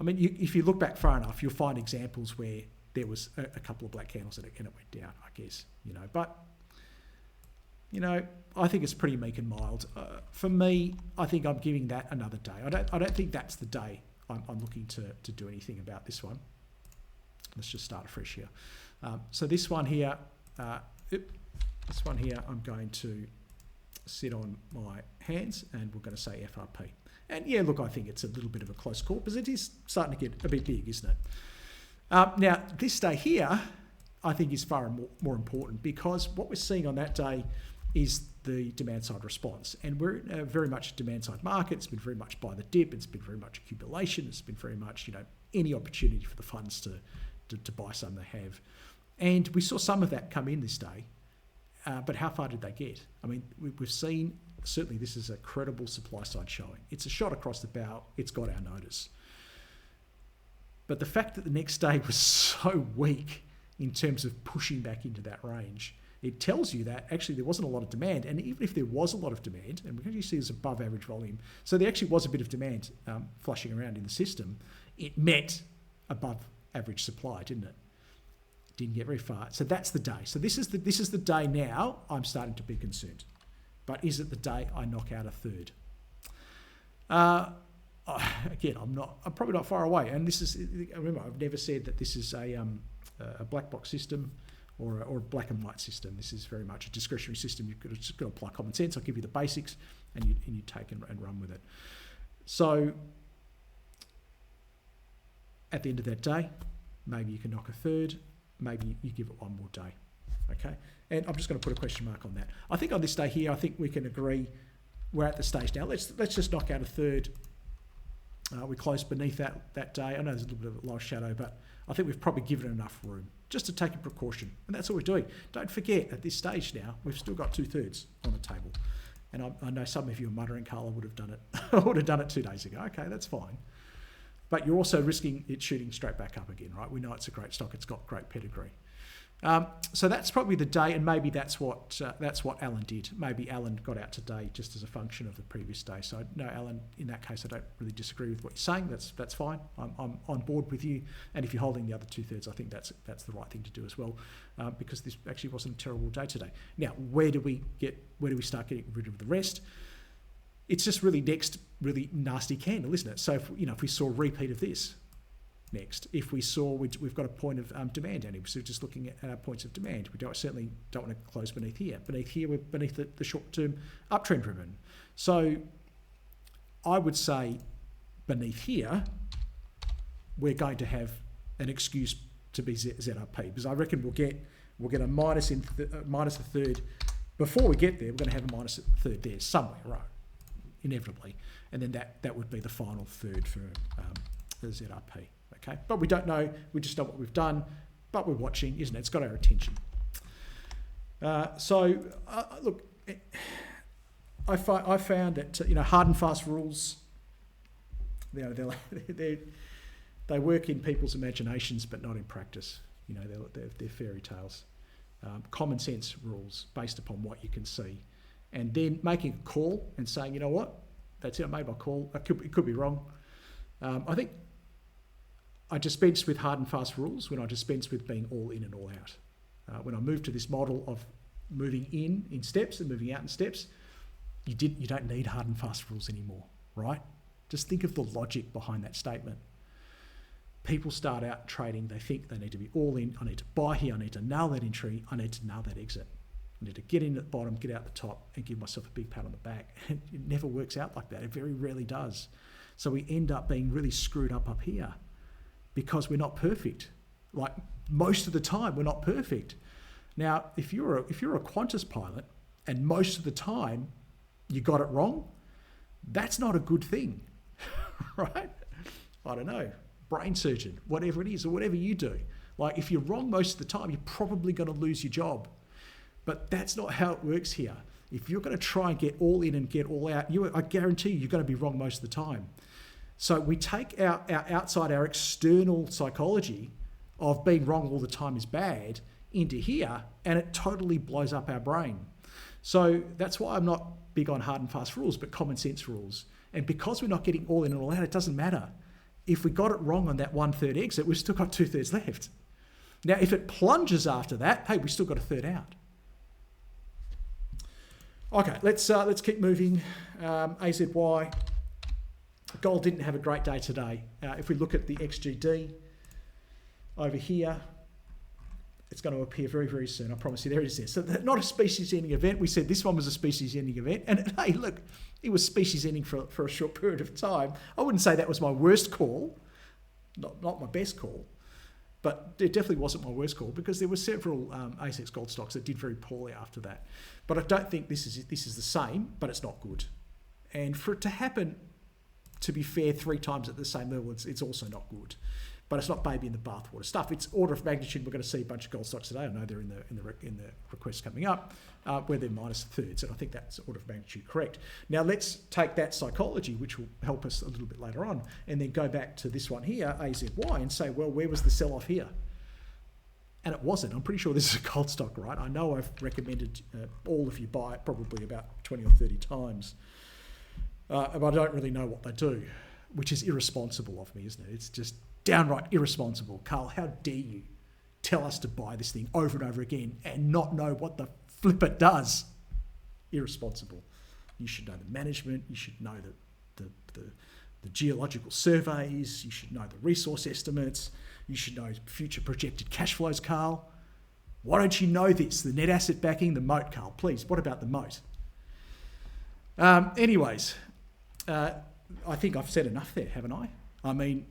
I mean, if you look back far enough, you'll find examples where there was a couple of black candles and it went down, I guess, But I think it's pretty meek and mild. For me, I think I'm giving that another day. I don't think that's the day I'm looking to do anything about this one. Let's just start afresh here. So this one here, I'm going to sit on my hands, and we're going to say FRP. And yeah, look, I think it's a little bit of a close call, because it is starting to get a bit big, isn't it? Now, this day here, I think is far more important, because what we're seeing on that day is the demand side response. And we're in a very much demand side market. It's been very much buy the dip. It's been very much accumulation. It's been very much, any opportunity for the funds to buy some they have. And we saw some of that come in this day. But how far did they get? I mean, we've seen, certainly this is a credible supply side showing. It's a shot across the bow. It's got our notice. But the fact that the next day was so weak in terms of pushing back into that range, it tells you that actually there wasn't a lot of demand. And even if there was a lot of demand, and we can actually see this above average volume, so there actually was a bit of demand flushing around in the system, it met above average supply, didn't it? Didn't get very far. So that's the day. So this is the day now I'm starting to be concerned. But is it the day I knock out a third? Again, I'm probably not far away. And this is, remember, I've never said that this is a black box system or a black and white system. This is very much a discretionary system. You've just got to apply common sense. I'll give you the basics, and you take and run with it. So at the end of that day, maybe you can knock a third. Maybe you give it one more day. Okay, and I'm just going to put a question mark on that. I think on this day here, I think we can agree we're at the stage now. Let's just knock out a third. We closed beneath that day. I know there's a little bit of a low shadow, but I think we've probably given it enough room just to take a precaution. And that's what we're doing. Don't forget, at this stage now, we've still got 2/3 on the table. And I know some of you are muttering, Carl, I would have done it. I would have done it 2 days ago. Okay, that's fine. But you're also risking it shooting straight back up again, right? We know it's a great stock. It's got great pedigree. So that's probably the day, and maybe that's what Alan did. Maybe Alan got out today just as a function of the previous day. So no, Alan, in that case, I don't really disagree with what you're saying. That's fine. I'm on board with you. And if you're holding the other 2/3, I think that's the right thing to do as well, because this actually wasn't a terrible day today. Now, where do we start getting rid of the rest? It's just really next really nasty candle, isn't it? So if we saw a repeat of this. Next, if we saw we've got a point of demand down here, so just looking at our points of demand, we certainly don't want to close beneath here. Beneath here, we're beneath the short-term uptrend ribbon. So I would say beneath here, we're going to have an excuse to be ZRP, because I reckon we'll get a minus minus a third before we get there. We're going to have a minus a third there somewhere, right? Inevitably, and then that would be the final third for the ZRP. Okay, but we don't know. We just know what we've done, but we're watching, isn't it? It's got our attention. Look, I found that hard and fast rules, they work in people's imaginations, but not in practice. They're fairy tales. Common sense rules based upon what you can see, and then making a call and saying, you know what, That's it. I made my call. It could be wrong. I think I dispensed with hard and fast rules when I dispensed with being all in and all out. When I moved to this model of moving in steps and moving out in steps, you don't need hard and fast rules anymore, right? Just think of the logic behind that statement. People start out trading, they think they need to be all in. I need to buy here, I need to nail that entry, I need to nail that exit. I need to get in at the bottom, get out the top, and give myself a big pat on the back. And it never works out like that. It very rarely does. So we end up being really screwed up here because we're not perfect. Like most of the time, we're not perfect. Now, if you're a Qantas pilot and most of the time you got it wrong, that's not a good thing, right? I don't know, brain surgeon, whatever it is, or whatever you do. Like if you're wrong most of the time, you're probably going to lose your job. But that's not how it works here. If you're going to try and get all in and get all out, I guarantee you're going to be wrong most of the time. So we take our external psychology of being wrong all the time is bad into here, and it totally blows up our brain. So that's why I'm not big on hard and fast rules, but common sense rules. And because we're not getting all in and all out, it doesn't matter. If we got it wrong on that 1/3 exit, we've still got 2/3 left. Now, if it plunges after that, hey, we've still got 1/3 out. Okay, let's keep moving. AZY, gold didn't have a great day today. If we look at the XGD over here, it's going to appear very, very soon. I promise you, there it is there. So not a species-ending event. We said this one was a species-ending event. And hey, look, it was species-ending for a short period of time. I wouldn't say that was my worst call, not my best call. But it definitely wasn't my worst call because there were several ASX gold stocks that did very poorly after that. But I don't think this is the same, but it's not good. And for it to happen, to be fair, 3 times at the same level, it's also not good. But it's not baby in the bathwater stuff. It's order of magnitude. We're going to see a bunch of gold stocks today. I know they're in the request coming up, where they're -1/3, and I think that's order of magnitude correct. Now let's take that psychology, which will help us a little bit later on, and then go back to this one here, AZY, and say, well, where was the sell-off here? And it wasn't. I'm pretty sure this is a gold stock, right? I know I've recommended all of you buy it probably about 20 or 30 times, but I don't really know what they do, which is irresponsible of me, isn't it? It's just downright irresponsible. Carl, how dare you tell us to buy this thing over and over again and not know what the flip it does? Irresponsible. You should know the management. You should know the geological surveys. You should know the resource estimates. You should know future projected cash flows, Carl. Why don't you know this? The net asset backing, the moat, Carl. Please, what about the moat? Anyways, I think I've said enough there, haven't I? I mean,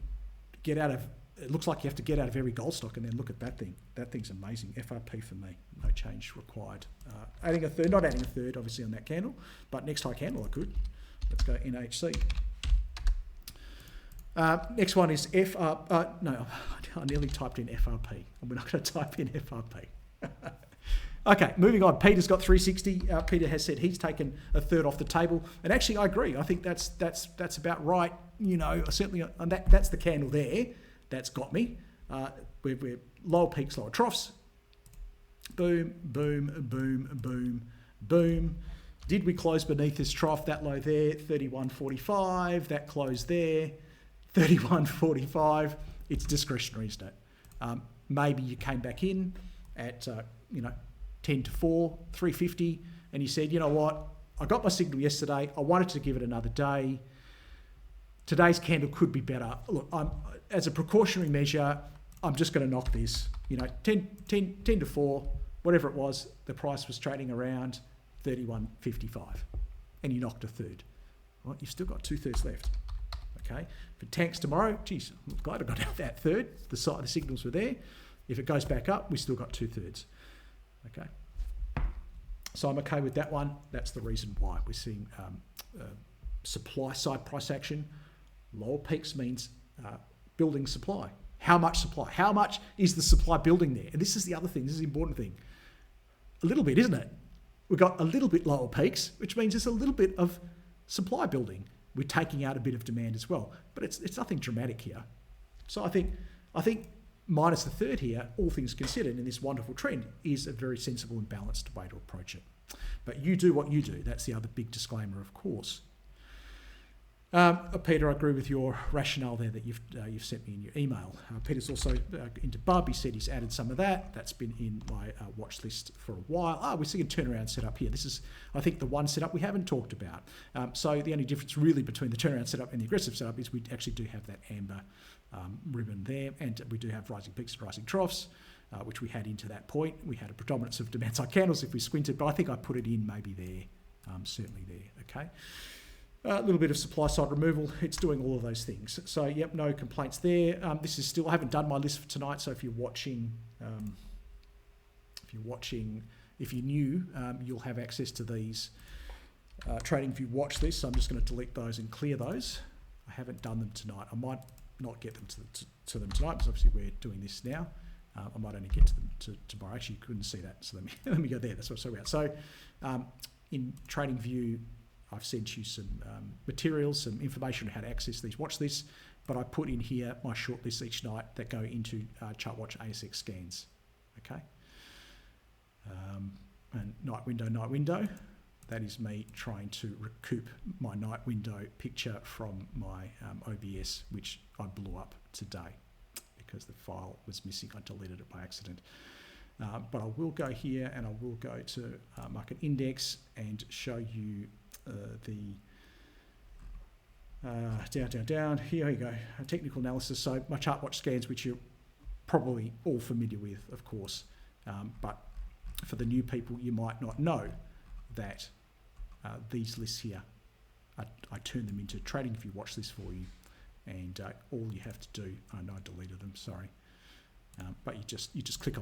it looks like you have to get out of every gold stock and then look at that thing. That thing's amazing. FRP for me, no change required. Not adding a third, obviously, on that candle, but next high candle I could. Let's go NHC. Next one is no, I nearly typed in FRP. We're not going to type in FRP. Okay, moving on. Peter's got 360. Peter has said he's taken 1/3 off the table, and actually I agree. I think that's about right. You know, certainly on that's the candle there. That's got me. We're lower peaks, lower troughs. Boom, boom, boom, boom, boom. Did we close beneath this trough? That low there, 31.45. That closed there, 31.45. It's discretionary, isn't it? Maybe you came back in at 10 to 4, 350, and you said, you know what? I got my signal yesterday. I wanted to give it another day. Today's candle could be better. Look, as a precautionary measure, I'm just going to knock this. 10 to 4, whatever it was, the price was trading around 31.55, and you knocked 1/3. Well, you've still got 2/3 left. Okay. If it tanks tomorrow, geez, I'm glad I got out that third. The signals were there. If it goes back up, we still got 2/3. Okay. So I'm okay with that one. That's the reason why we're seeing supply side price action. Lower peaks means building supply. How much supply? How much is the supply building there? And this is the other thing. This is the important thing. A little bit, isn't it? We've got a little bit lower peaks, which means there's a little bit of supply building. We're taking out a bit of demand as well, but it's nothing dramatic here. So I think minus 1/3 here, all things considered, in this wonderful trend, is a very sensible and balanced way to approach it. But you do what you do. That's the other big disclaimer, of course. Peter, I agree with your rationale there that you've sent me in your email. Peter's also into Bub. He said he's added some of that. That's been in my watch list for a while. We're seeing a turnaround setup here. This is, I think, the one setup we haven't talked about. So the only difference really between the turnaround setup and the aggressive setup is we actually do have that amber ribbon there, and we do have rising peaks and rising troughs, which we had into that point. We had a predominance of demand side candles if we squinted, but I think I put it in maybe there, certainly there, okay? A little bit of supply side removal. It's doing all of those things. So, yep, no complaints there. This is still, I haven't done my list for tonight. So if you're watching, if you're new, you'll have access to these TradingView watch lists. So I'm just going to delete those and clear those. I haven't done them tonight. I might not get them to them tonight because obviously we're doing this now. I might only get to them tomorrow. Actually, you couldn't see that. So let me go there. That's what I'm talking about. So in TradingView, I've sent you some materials, some information on how to access these watch lists, but I put in here my short lists each night that go into ChartWatch ASX scans, okay? And night window, that is me trying to recoup my night window picture from my OBS, which I blew up today because the file was missing. I deleted it by accident. But I will go here and I will go to market index and show you down. Here you go, a technical analysis. So my ChartWatch scans, which you're probably all familiar with, of course, but for the new people, you might not know that these lists here, I turn them into TradingView watch lists for you, and all you have to do, I know I deleted them, sorry. But you just click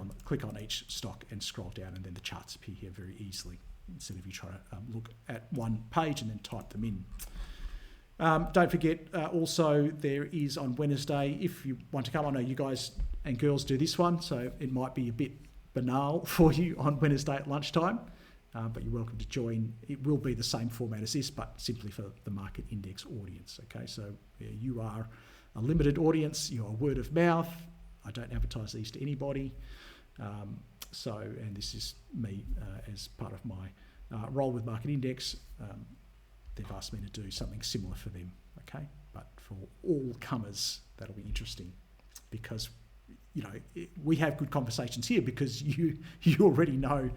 on each stock and scroll down, and then the charts appear here very easily instead of you trying to look at one page and then type them in. Don't forget, also there is on Wednesday, if you want to come, I know you guys and girls do this one, so it might be a bit banal for you on Wednesday at lunchtime, but you're welcome to join. It will be the same format as this, but simply for the market index audience. Okay, so you are a limited audience, you're word of mouth. I don't advertise these to anybody. And this is me as part of my role with Market Index. They've asked me to do something similar for them, okay? But for all comers, that'll be interesting because, we have good conversations here because you already know,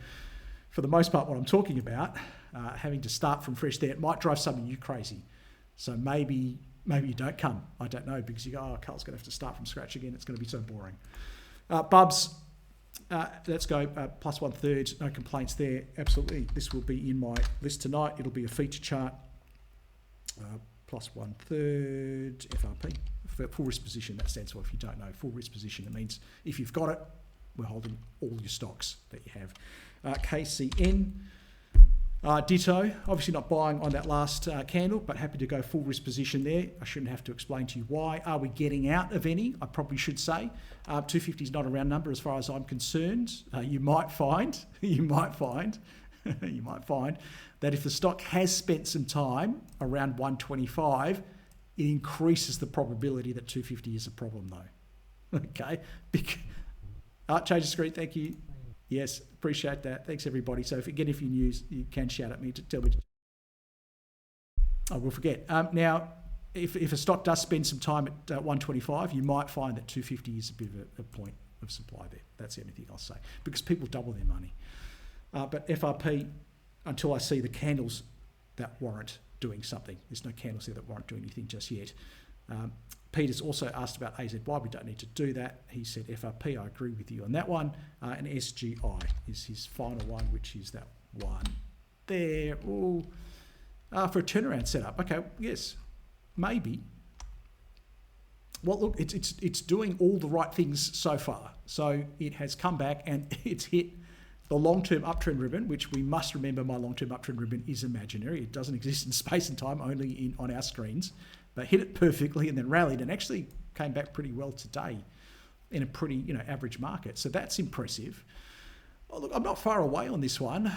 for the most part, what I'm talking about. Having to start from fresh there, it might drive some of you crazy. So maybe you don't come. I don't know, because you go, Carl's going to have to start from scratch again. It's going to be so boring. Bubs, let's go. Plus 1/3, no complaints there. Absolutely. This will be in my list tonight. It'll be a feature chart. Plus 1/3 FRP. Full risk position, that stands for, if you don't know, full risk position. It means if you've got it, we're holding all your stocks that you have. KCN. Ditto, obviously not buying on that last candle, but happy to go full risk position there. I shouldn't have to explain to you why. Are we getting out of any? I probably should say. 250 is not a round number as far as I'm concerned. You might find that if the stock has spent some time around 125, it increases the probability that 250 is a problem though. Okay. Change the screen, thank you. Yes, appreciate that. Thanks, everybody. So, if you're new, you can shout at me to tell me. I will forget. Now, if a stock does spend some time at 125, you might find that 250 is a bit of a point of supply there. That's the only thing I'll say, because people double their money. But FRP, until I see the candles that warrant doing something, there's no candles here that warrant doing anything just yet. Peter's also asked about AZY. We don't need to do that. He said FRP. I agree with you on that one. And SGI is his final one, which is that one there. Ooh. For a turnaround setup. Okay, yes, maybe. Well, look, it's doing all the right things so far. So it has come back and it's hit the long-term uptrend ribbon, which we must remember my long-term uptrend ribbon is imaginary. It doesn't exist in space and time, only on our screens. But hit it perfectly and then rallied and actually came back pretty well today in a pretty average market. So that's impressive. Oh, look, I'm not far away on this one.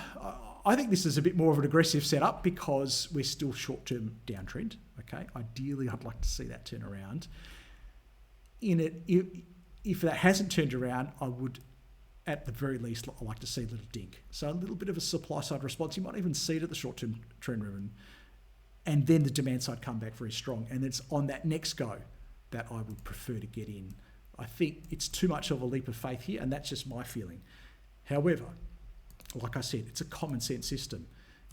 I think this is a bit more of an aggressive setup because we're still short-term downtrend. Okay, ideally I'd like to see that turn around. If that hasn't turned around, I would, at the very least, I'd like to see a little dink. So a little bit of a supply side response. You might even see it at the short-term trend ribbon. and then the demand side come back very strong. And it's on that next go that I would prefer to get in. I think it's too much of a leap of faith here, and that's just my feeling. However, like I said, it's a common sense system.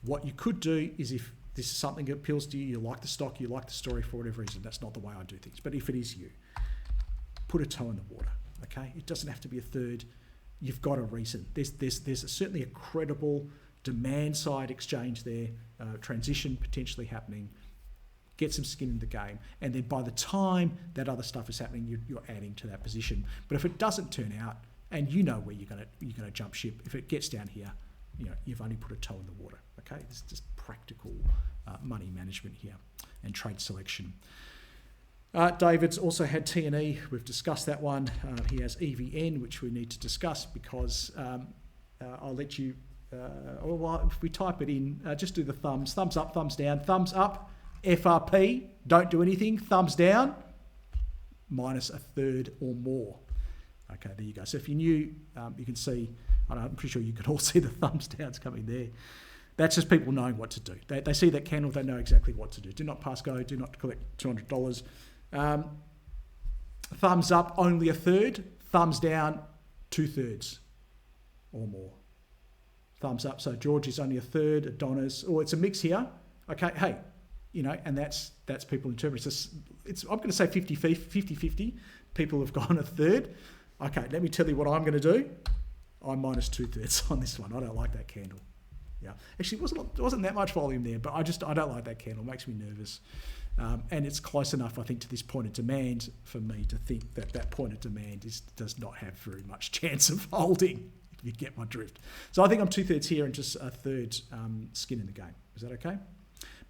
What you could do is, if this is something that appeals to you, you like the stock, you like the story for whatever reason, that's not the way I do things. But if it is you, put a toe in the water, okay? It doesn't have to be a third. You've got a reason. There's certainly a credible demand side exchange there, transition potentially happening. Get some skin in the game, and then by the time that other stuff is happening, you're adding to that position. But if it doesn't turn out, and you know where you're gonna jump ship, if it gets down here, you've only put a toe in the water. Okay, this is just practical money management here and trade selection. David's also had T&E. We've discussed that one. He has EVN, which we need to discuss because I'll let you. If we type it in, just do the thumbs up, thumbs down, thumbs up. FRP, don't do anything. Thumbs down, minus a third or more. Okay, there you go. So if you're new, you can see, I'm pretty sure you can all see the thumbs downs coming there. That's just people knowing what to do. They see that candle, they know exactly what to do. Do not pass go, do not collect $200. Thumbs up, only a third. Thumbs down, 2/3 or more. Thumbs up, so George is only a third, Adonis, it's a mix here. Okay, hey, and that's people interpreting. I'm going to say 50-50. People have gone a third. Okay, let me tell you what I'm going to do. I'm minus 2/3 on this one. I don't like that candle. Yeah, actually, it wasn't that much volume there, but I don't like that candle. It makes me nervous. And it's close enough, I think, to this point of demand for me to think that point of demand does not have very much chance of holding, if you get my drift. So I think I'm 2/3 here and just a third skin in the game. Is that okay?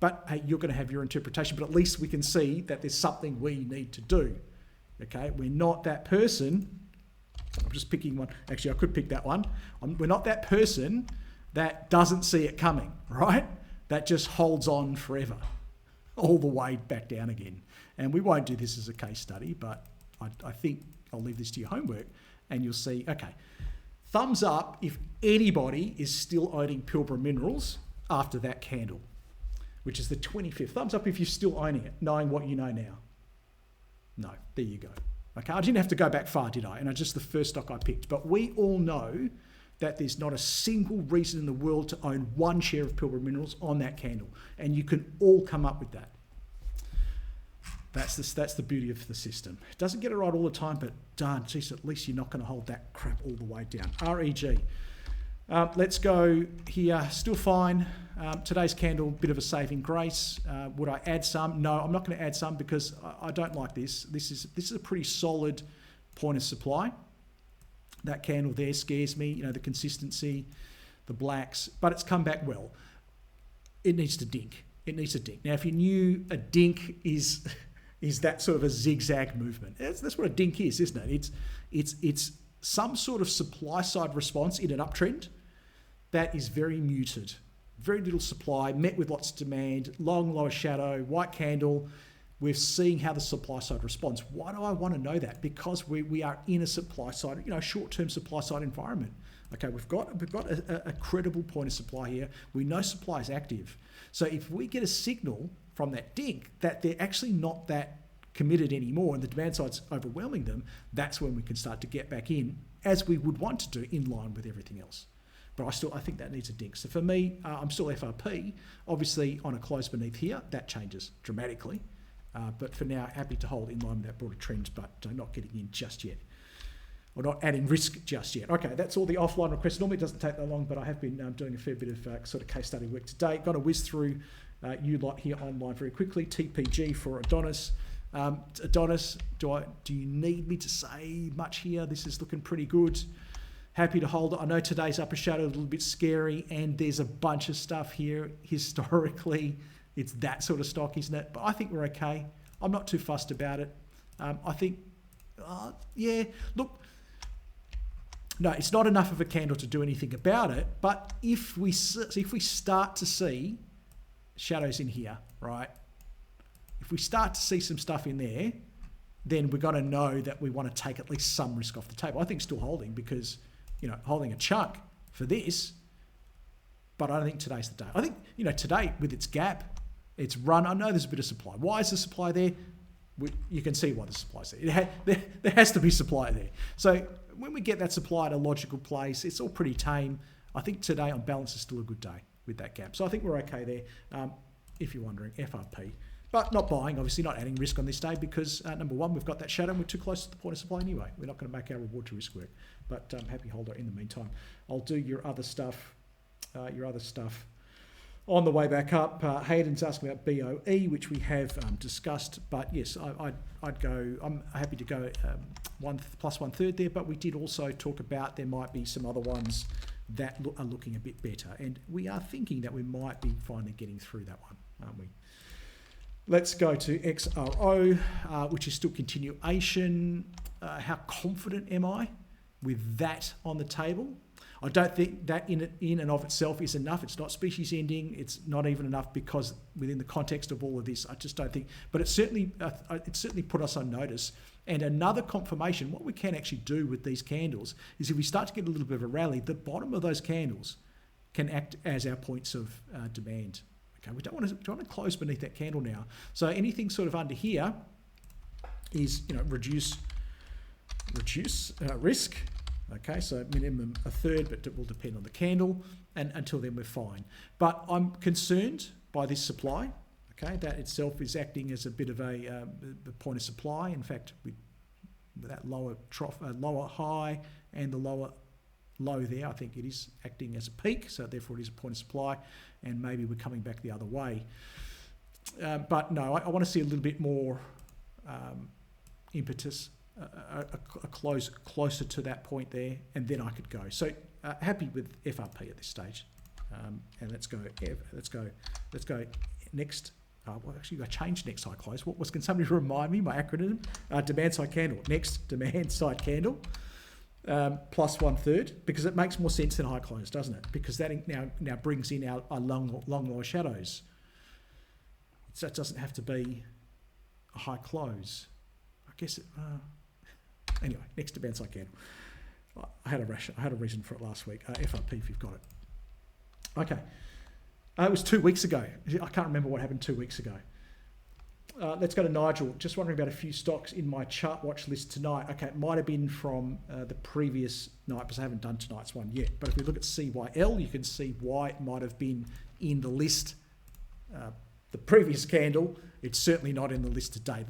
But hey, you're going to have your interpretation, but at least we can see that there's something we need to do. Okay, we're not that person. I'm just picking one. Actually, I could pick that one. We're not that person that doesn't see it coming, right? That just holds on forever, all the way back down again. And we won't do this as a case study, but I think I'll leave this to your homework, and you'll see, okay, thumbs up if anybody is still owning Pilbara Minerals after that candle, which is the 25th. Thumbs up if you're still owning it, knowing what you know now. No, there you go. Okay, I didn't have to go back far, did I? And it's just the first stock I picked. But we all know that there's not a single reason in the world to own one share of Pilbara Minerals on that candle. And you can all come up with that. That's the beauty of the system. It doesn't get it right all the time, but darn, geez, at least you're not going to hold that crap all the way down. REG. Let's go here. Still fine. Today's candle, bit of a saving grace. Would I add some? No, I'm not going to add some because I don't like this. This is a pretty solid point of supply. That candle there scares me. The consistency, the blacks, but it's come back well. It needs to dink. It needs to dink. Now, if you knew a dink is that sort of a zigzag movement, that's what a dink is, isn't it? It's some sort of supply side response in an uptrend that is very muted. Very little supply, met with lots of demand, long lower shadow, white candle. We're seeing how the supply side responds. Why do I want to know that? Because we are in a supply side, short-term supply side environment. Okay, we've got a credible point of supply here. We know supply is active. So if we get a signal from that dink that they're actually not that committed anymore and the demand side's overwhelming them, that's when we can start to get back in, as we would want to do, in line with everything else. But I think that needs a dink. So for me, I'm still FRP. Obviously, on a close beneath here, that changes dramatically. But for now, happy to hold in line with that broader trend, but not getting in just yet. Or not adding risk just yet. Okay, that's all the offline requests. Normally it doesn't take that long, but I have been doing a fair bit of sort of case study work today. Going to whiz through you lot here online very quickly. TPG for Adonis. Adonis, do you need me to say much here? This is looking pretty good. Happy to hold it. I know today's upper shadow is a little bit scary, and there's a bunch of stuff here historically. It's that sort of stock, isn't it? But I think we're okay. I'm not too fussed about it. I think, look, no, it's not enough of a candle to do anything about it. But if we start to see shadows in here, right? If we start to see some stuff in there, then we've got to know that we want to take at least some risk off the table. I think still holding because, holding a chunk for this, but I don't think today's the day. I think, today with its gap, It's run. I know there's a bit of supply. Why is the supply there? You can see why the supply's there. There has to be supply there. So when we get that supply at a logical place, it's all pretty tame. I think today on balance is still a good day with that gap. So I think we're okay there. If you're wondering, FRP. But not buying, obviously not adding risk on this day because number one, we've got that shadow and we're too close to the point of supply anyway. We're not going to make our reward to risk work. But happy holder in the meantime. I'll do your other stuff on the way back up. Hayden's asking about BOE, which we have discussed. But yes, I'd go. I'm happy to go plus 1/3 there. But we did also talk about there might be some other ones that are looking a bit better, and we are thinking that we might be finally getting through that one, aren't we? Let's go to XRO, which is still continuation. How confident am I with that on the table? I don't think that in and of itself is enough. It's not species ending. It's not even enough because within the context of all of this, I just don't think. But it certainly put us on notice. And another confirmation, what we can actually do with these candles is if we start to get a little bit of a rally, the bottom of those candles can act as our points of demand. Okay, we don't want to close beneath that candle now. So anything sort of under here is reduce risk. Okay, so minimum 1/3, but it will depend on the candle, and until then we're fine. But I'm concerned by this supply. Okay, that itself is acting as a bit of a point of supply. In fact, with that lower trough, lower high, and the lower low there, I think it is acting as a peak. So therefore, it is a point of supply, and maybe we're coming back the other way. But no, I want to see a little bit more impetus. A close closer to that point there, and then I could go. So happy with FRP at this stage, and let's go next. Well, actually, I changed next high close. Can somebody remind me my acronym? Demand side candle. Next demand side candle, plus 1/3, because it makes more sense than high close, doesn't it? Because that now brings in our long lower shadows. So it doesn't have to be a high close. I guess it. Anyway, next demand side candle. I had a reason for it last week. FRP, if you've got it. Okay. It was 2 weeks ago. I can't remember what happened 2 weeks ago. Let's go to Nigel. Just wondering about a few stocks in my chart watch list tonight. Okay, it might have been from the previous night because I haven't done tonight's one yet. But if we look at CYL, you can see why it might have been in the list the previous candle. It's certainly not in the list today.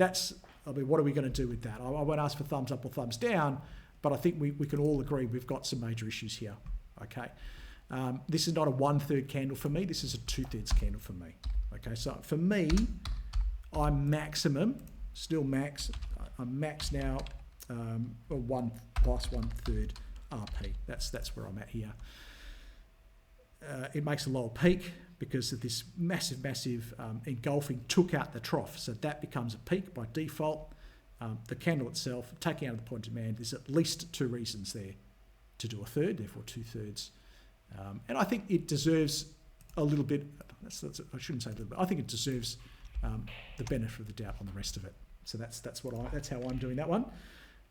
What are we going to do with that? I won't ask for thumbs up or thumbs down, but I think we can all agree we've got some major issues here. Okay, this is not a 1/3 candle for me. This is a 2/3 candle for me. Okay, so for me, I'm still max. I'm max now. 1 plus 1/3 RP. That's where I'm at here. It makes a lower peak because of this massive engulfing took out the trough. So that becomes a peak by default. The candle itself, taking out of the point of demand, there's at least 2 reasons there to do a 1/3, therefore 2/3. And I think it deserves a little bit, I shouldn't say a little bit, I think it deserves the benefit of the doubt on the rest of it. So that's how I'm doing that one.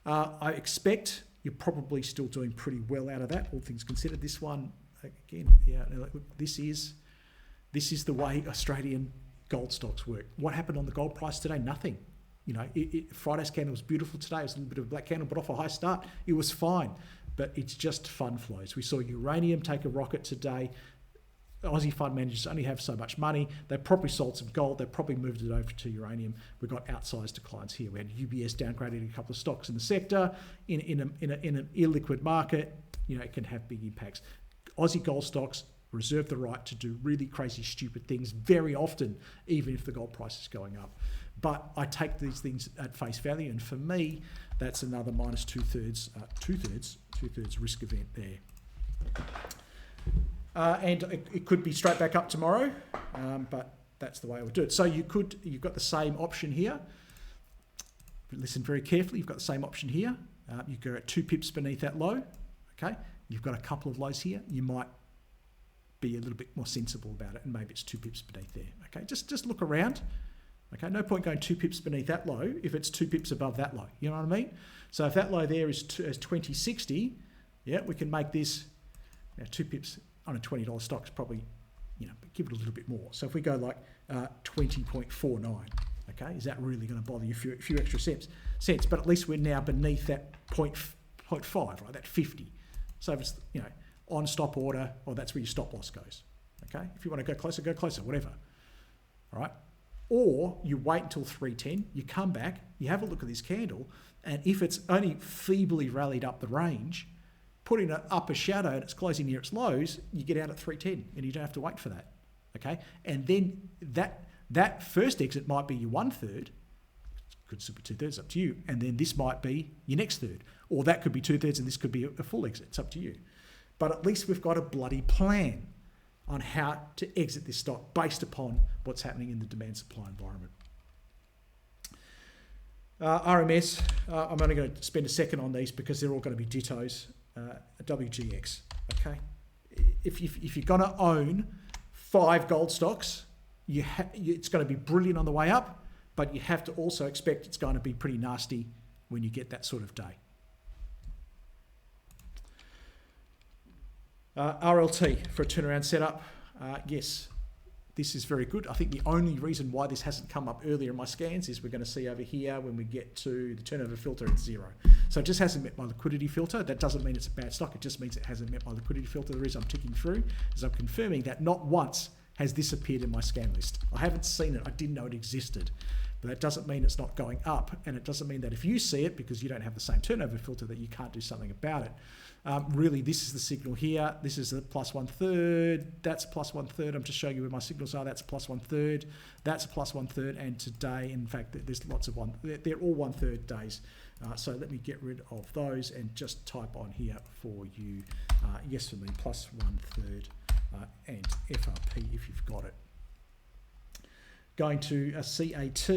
I expect you're probably still doing pretty well out of that, all things considered. This one, again, this is the way Australian gold stocks work. What happened on the gold price today? Nothing. Friday's candle was beautiful today. It was a little bit of a black candle, but off a high start, it was fine. But it's just fund flows. We saw uranium take a rocket today. Aussie fund managers only have so much money. They probably sold some gold. They probably moved it over to uranium. We've got outsized declines here. We had UBS downgrading a couple of stocks in the sector. In an illiquid market, it can have big impacts. Aussie gold stocks reserve the right to do really crazy, stupid things very often, even if the gold price is going up. But I take these things at face value, and for me, that's another minus 2/3 risk event there. And it could be straight back up tomorrow, but that's the way I would do it. So you've got the same option here. Listen very carefully. You've got the same option here. You go at 2 pips beneath that low. Okay, you've got a couple of lows here. You might be a little bit more sensible about it, and maybe it's 2 pips beneath there. Okay, just look around. Okay, no point going 2 pips beneath that low if it's 2 pips above that low. You know what I mean? So if that low there is 2060, yeah, we can make this 2 pips on a $20 stock is probably, give it a little bit more. So if we go like 20.49. Okay, is that really going to bother you a few extra cents? But at least we're now beneath that 0.5, right? That 50. So if it's, on stop order, or that's where your stop loss goes. Okay, if you want to go closer, whatever. All right. Or you wait until 310, you come back, you have a look at this candle, and if it's only feebly rallied up the range, put in an upper shadow and it's closing near its lows, you get out at 310 and you don't have to wait for that. Okay, and then that first exit might be your 1/3, could still be 2/3, up to you, and then this might be your next third, or that could be 2/3 and this could be a full exit. It's up to you. But at least we've got a bloody plan on how to exit this stock based upon what's happening in the demand-supply environment. RMS, I'm only going to spend a second on these because they're all going to be dittos. WGX, okay? If you're going to own 5 gold stocks, it's going to be brilliant on the way up, but you have to also expect it's going to be pretty nasty when you get that sort of day. RLT for a turnaround setup. Yes, this is very good. I think the only reason why this hasn't come up earlier in my scans is we're going to see over here when we get to the turnover filter at 0. So it just hasn't met my liquidity filter. That doesn't mean it's a bad stock. It just means it hasn't met my liquidity filter. The reason I'm ticking through is I'm confirming that not once has this appeared in my scan list. I haven't seen it. I didn't know it existed. But that doesn't mean it's not going up, and it doesn't mean that if you see it, because you don't have the same turnover filter, that you can't do something about it. Really, this is the signal here. This is a plus 1/3. That's plus 1/3. I'm just showing you where my signals are. That's plus 1/3. That's a plus 1/3. And today, in fact, there's lots of they're all 1/3 days. So let me get rid of those and just type on here for you. Yes, for me, plus 1/3 and FRP if you've got it. Going to a CAT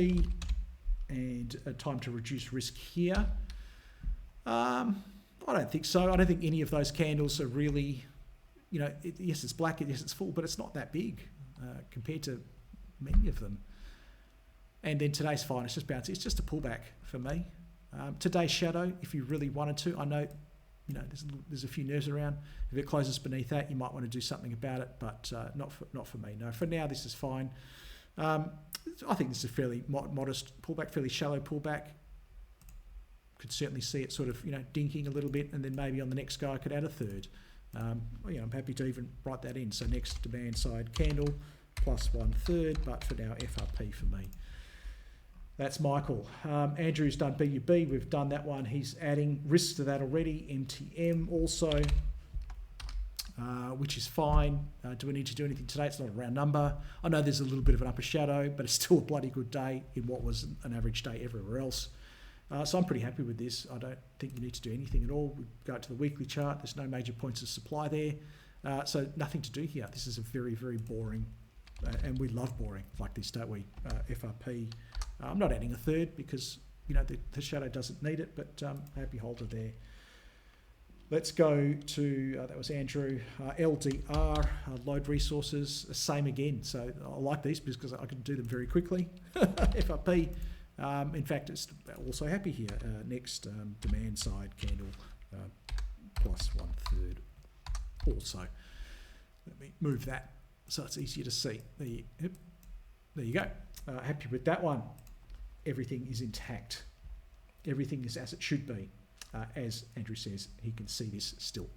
and a time to reduce risk here. I don't think so. I don't think any of those candles are really, yes, it's black, yes, it's full, but it's not that big compared to many of them. And then today's fine. It's just bouncy. It's just a pullback for me. Today's shadow, if you really wanted to, I know, there's a few nerves around. If it closes beneath that, you might want to do something about it, but not for me. No, for now, this is fine. I think this is a fairly modest pullback, fairly shallow pullback. Could certainly see it sort of, dinking a little bit, and then maybe on the next go I could add a third. I'm happy to even write that in. So next demand side candle, plus 1/3, but for now FRP for me. That's Michael. Andrew's done BUB. We've done that one. He's adding risks to that already. MTM also. Which is fine. Do we need to do anything today? It's not a round number. I know there's a little bit of an upper shadow, but it's still a bloody good day in what was an average day everywhere else. So I'm pretty happy with this. I don't think you need to do anything at all. We go to the weekly chart. There's no major points of supply there. So nothing to do here. This is a very, very boring, and we love boring like this, don't we? FRP. I'm not adding a third because, the shadow doesn't need it, but happy holder there. Let's go to, that was Andrew, LDR, Lode Resources, same again. So I like these because I can do them very quickly. FRP, in fact, it's also happy here. Next, demand side candle, plus 1/3 also. Let me move that so it's easier to see. There you go. Happy with that one. Everything is intact. Everything is as it should be. As Andrew says, he can see this still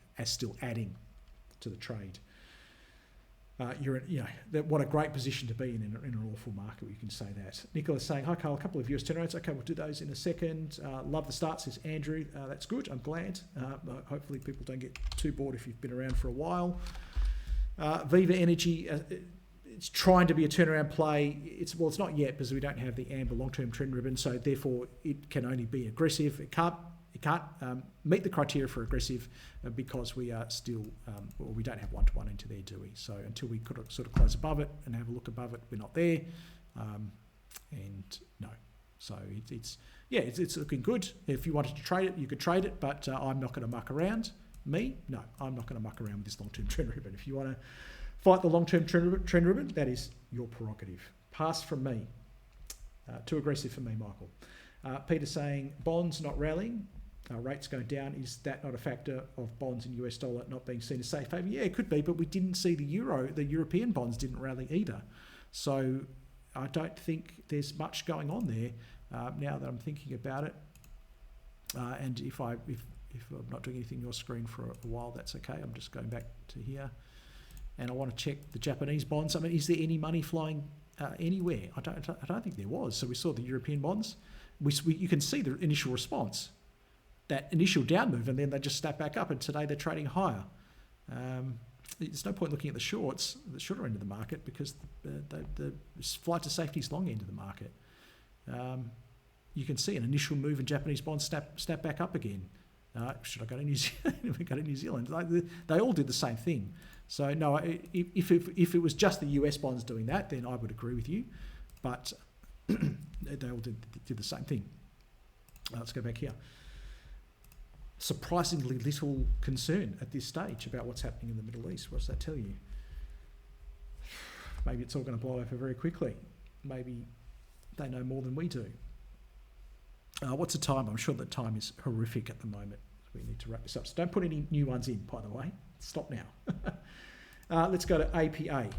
adding to the trade. What a great position to be in an awful market. You can say that. Nicola's saying, "Hi Carl, a couple of US turnarounds." Okay, we'll do those in a second. Love the start, says Andrew. That's good. I'm glad. Hopefully people don't get too bored if you've been around for a while. Viva Energy. It's trying to be a turnaround play. It's not yet because we don't have the amber long-term trend ribbon, so therefore it can only be aggressive. It can't meet the criteria for aggressive because we are still, we don't have one-to-one into there, do we? So until we could sort of close above it and have a look above it, we're not there. And no, so it's looking good. If you wanted to trade it, you could trade it, but I'm not going to muck around. I'm not going to muck around with this long-term trend ribbon. If you want to fight the long-term trend ribbon, that is your prerogative. Pass from me. Too aggressive for me, Michael. Peter saying bonds not rallying. Rates going down, is that not a factor of bonds in US dollar not being seen as safe haven? Yeah, it could be, but we didn't see the European bonds didn't rally either. So I don't think there's much going on there now that I'm thinking about it. And if I'm not doing anything on your screen for a while, that's okay. I'm just going back to here. And I want to check the Japanese bonds. I mean, is there any money flying anywhere? I don't think there was. So we saw the European bonds. You can see the initial response, that initial down move, and then they just snap back up. And today they're trading higher. There's no point looking at the shorts, the shorter end of the market, because the flight to safety is long end of the market. You can see an initial move in Japanese bonds snap back up again. Should I go to New Zealand? We go to New Zealand. They all did the same thing. So no, if it was just the US bonds doing that, then I would agree with you. But they all did the same thing. Let's go back here. Surprisingly little concern at this stage about what's happening in the Middle East. What does that tell you? Maybe it's all going to blow over very quickly. Maybe they know more than we do. What's the time? I'm sure the time is horrific at the moment. We need to wrap this up. So don't put any new ones in, by the way. Stop now. Let's go to APA.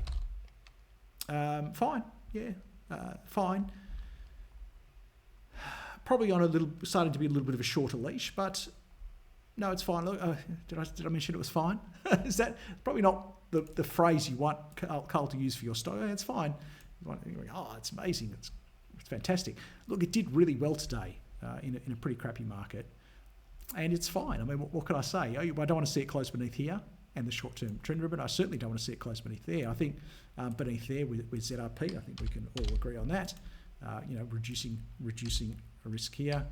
Fine. Yeah. Fine. Probably on starting to be a little bit of a shorter leash, but no, it's fine. Look, did I mention it was fine? Is that probably not the phrase you want Carl to use for your stock? It's fine. It's amazing. It's fantastic. Look, it did really well today in a pretty crappy market, and it's fine. I mean, what can I say? I don't want to see it close beneath here and the short-term trend ribbon. I certainly don't want to see it close beneath there. I think beneath there with ZRP, I think we can all agree on that. Reducing a risk here.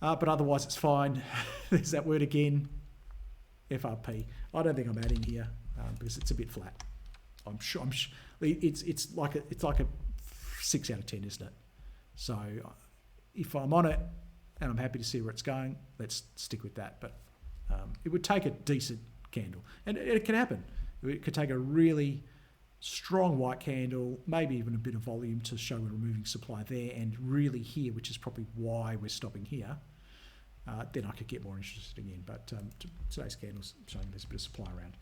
But otherwise, it's fine. There's that word again, FRP. I don't think I'm adding here because it's a bit flat. I'm sure. It's like a 6 out of 10, isn't it? So if I'm on it and I'm happy to see where it's going, let's stick with that. But it would take a decent candle, and it can happen. It could take a really strong white candle, maybe even a bit of volume to show we're removing supply there, and really here, which is probably why we're stopping here. Then I could get more interested again. But today's candle's showing there's a bit of supply around.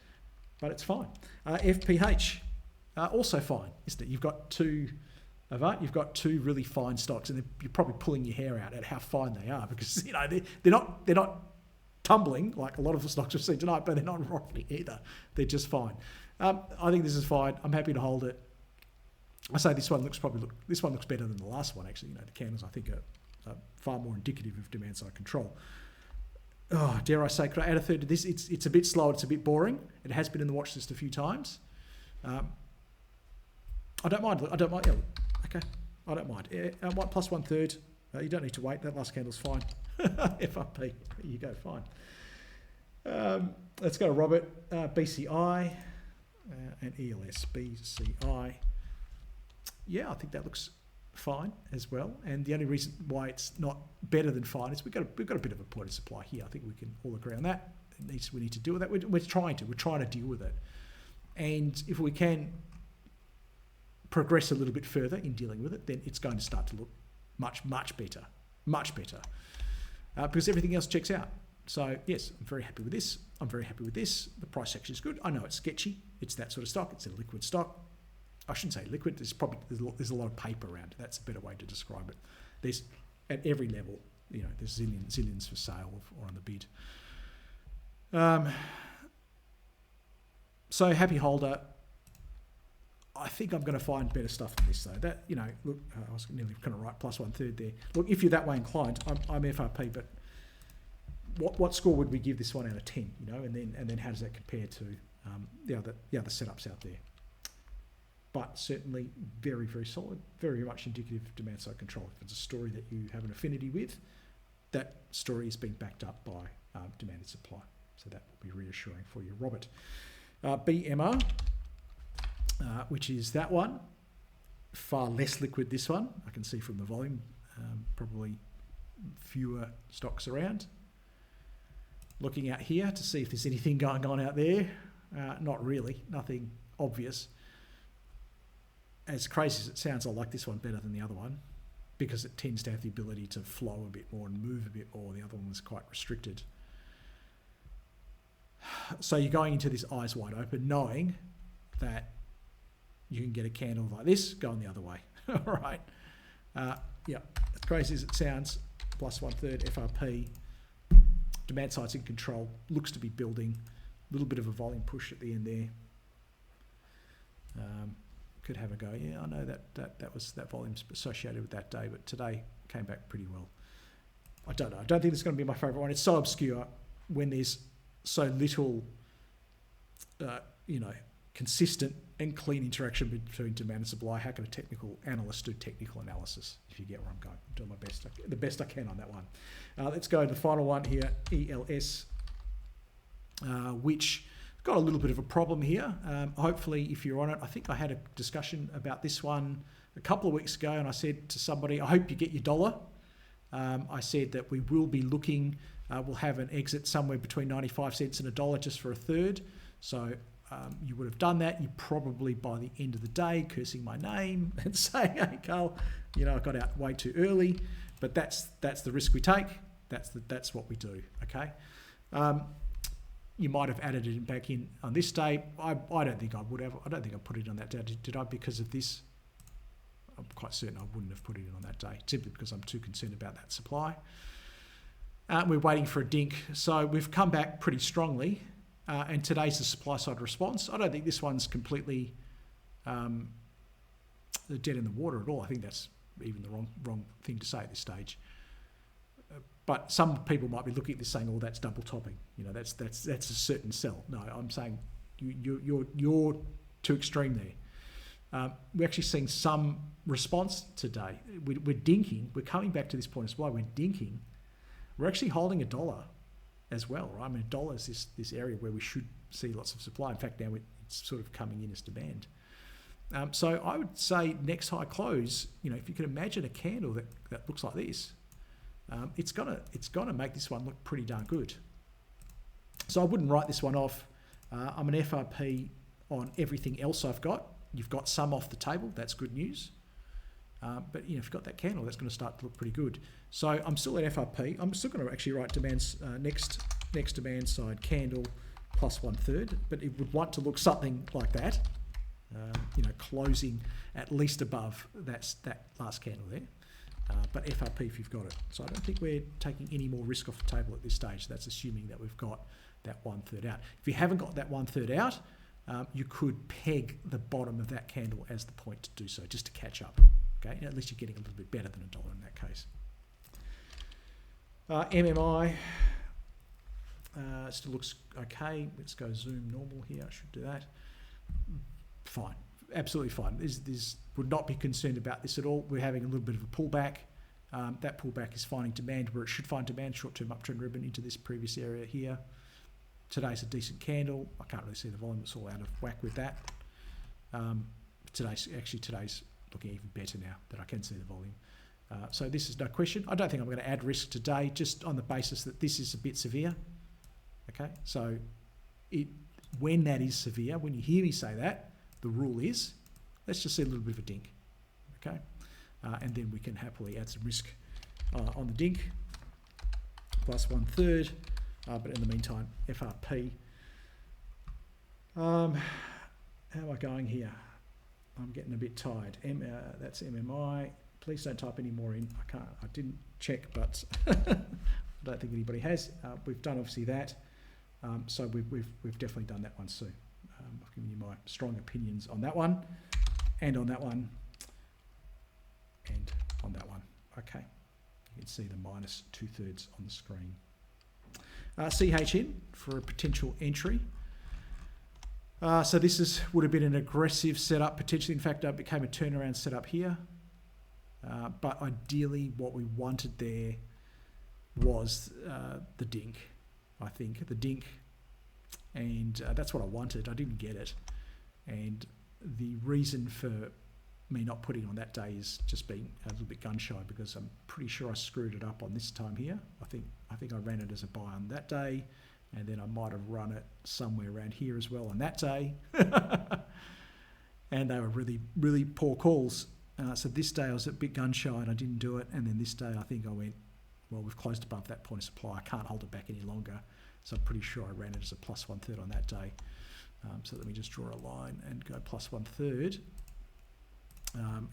But it's fine. FPH, also fine, isn't it? You've got two really fine stocks, and you're probably pulling your hair out at how fine they are, because they're not tumbling like a lot of the stocks we've seen tonight, but they're not rocking either. They're just fine. I think this is fine. I'm happy to hold it. I say this one looks better than the last one, actually. The candles, I think, are far more indicative of demand side control. Oh, dare I say, could I add a third to this? It's a bit slow. It's a bit boring. It has been in the watch list a few times. I don't mind. Yeah, okay, I don't mind. Plus 1/3. You don't need to wait. That last candle's fine. FRP. There you go. Fine. Let's go to Robert. BCI and ELS. BCI. Yeah, I think that looks fine as well. And the only reason why it's not better than fine is we've got a bit of a point of supply here. I think we can all agree on that. We need to deal with that. We're trying to deal with it. And if we can progress a little bit further in dealing with it, then it's going to start to look much better, because everything else checks out. So yes, I'm very happy with this. I'm very happy with this. The price action is good. I know it's sketchy. It's that sort of stock. It's a liquid stock. I shouldn't say liquid. There's a lot of paper around it. That's a better way to describe it. There's at every level, there's zillions for sale or on the bid. So happy holder. I think I'm going to find better stuff than this, though. That look, I was nearly kind of right, plus 1/3 there. Look, if you're that way inclined, I'm FRP, but what score would we give this one out of 10? And then how does that compare to the other setups out there? But certainly very, very solid, very much indicative of demand side control. If it's a story that you have an affinity with, that story is being backed up by demand and supply. So that will be reassuring for you, Robert. BMR. Which is that one. Far less liquid, this one. I can see from the volume, probably fewer stocks around. Looking out here to see if there's anything going on out there. Not really, nothing obvious. As crazy as it sounds, I like this one better than the other one, because it tends to have the ability to flow a bit more and move a bit more. The other one was quite restricted. So you're going into this eyes wide open, knowing that you can get a candle like this going the other way. All right. Yeah, as crazy as it sounds, plus 1/3 FRP. Demand side's in control. Looks to be building. A little bit of a volume push at the end there. Could have a go. Yeah, I know that was that volume's associated with that day, but today came back pretty well. I don't know. I don't think it's going to be my favourite one. It's so obscure when there's so little, consistent and clean interaction between demand and supply. How can a technical analyst do technical analysis? If you get where I'm going, I'm doing my best, the best I can on that one. Let's go to the final one here, ELS, which got a little bit of a problem here. Hopefully, if you're on it, I think I had a discussion about this one a couple of weeks ago, and I said to somebody, I hope you get your dollar. I said that we will be looking, we'll have an exit somewhere between 95 cents and $1 just for a third. So you would have done that. You probably by the end of the day cursing my name and saying, hey Carl, I got out way too early, but that's the risk we take. That's what we do. Okay. You might have added it back in on this day. I don't think I would have. I don't think I put it on that day. Did I? Because of this? I'm quite certain I wouldn't have put it in on that day, simply because I'm too concerned about that supply. We're waiting for a dink. So we've come back pretty strongly. And today's the supply side response. I don't think this one's completely dead in the water at all. I think that's even the wrong thing to say at this stage. But some people might be looking at this saying, "Oh, that's double topping." That's a certain sell. No, I'm saying you're too extreme there. We're actually seeing some response today. We're dinking. We're coming back to this point as well. We're dinking. We're actually holding $1 as well, right? I mean, $1 is this area where we should see lots of supply. In fact, now it's sort of coming in as demand. So I would say next high close, if you can imagine a candle that looks like this, it's gonna make this one look pretty darn good. So I wouldn't write this one off. I'm an FRP on everything else I've got. You've got some off the table. That's good news. But if you've got that candle, that's going to start to look pretty good. So I'm still at FRP. I'm still going to actually write demands next demand side candle plus 1/3. But it would want to look something like that. Closing at least above that last candle there. But FRP if you've got it. So I don't think we're taking any more risk off the table at this stage. That's assuming that we've got that 1/3 out. If you haven't got that 1/3 out, you could peg the bottom of that candle as the point to do so, just to catch up. Okay, at least you're getting a little bit better than $1 in that case. MMI still looks okay. Let's go zoom normal here. I should do that. Fine, absolutely fine. This would not be concerned about this at all. We're having a little bit of a pullback. That pullback is finding demand where it should find demand. Short-term uptrend ribbon into this previous area here. Today's a decent candle. I can't really see the volume. It's all out of whack with that. Today's looking even better now that I can see the volume. So this is no question. I don't think I'm going to add risk today, just on the basis that this is a bit severe. Okay, so when that is severe, when you hear me say that, the rule is, let's just see a little bit of a dink. Okay, and then we can happily add some risk on the dink, plus 1/3. But in the meantime, FRP. How am I going here? I'm getting a bit tired. That's MMI. Please don't type any more in. I didn't check, but I don't think anybody has. We've done obviously that. So we've definitely done that one soon. I've given you my strong opinions on that one, and on that one, and on that one. Okay, you can see the minus 2/3 on the screen. CHN for a potential entry. So this would have been an aggressive setup potentially. In fact, it became a turnaround setup here. But ideally, what we wanted there was the dink. I think the dink, and that's what I wanted. I didn't get it, and the reason for me not putting it on that day is just being a little bit gun shy, because I'm pretty sure I screwed it up on this time here. I think I ran it as a buy on that day, and then I might have run it somewhere around here as well on that day. And they were really, really poor calls. So this day I was a bit gun shy and I didn't do it. And then this day I think I went, well, we've closed above that point of supply. I can't hold it back any longer. So I'm pretty sure I ran it as a plus 1/3 on that day. So let me just draw a line and go plus 1/3.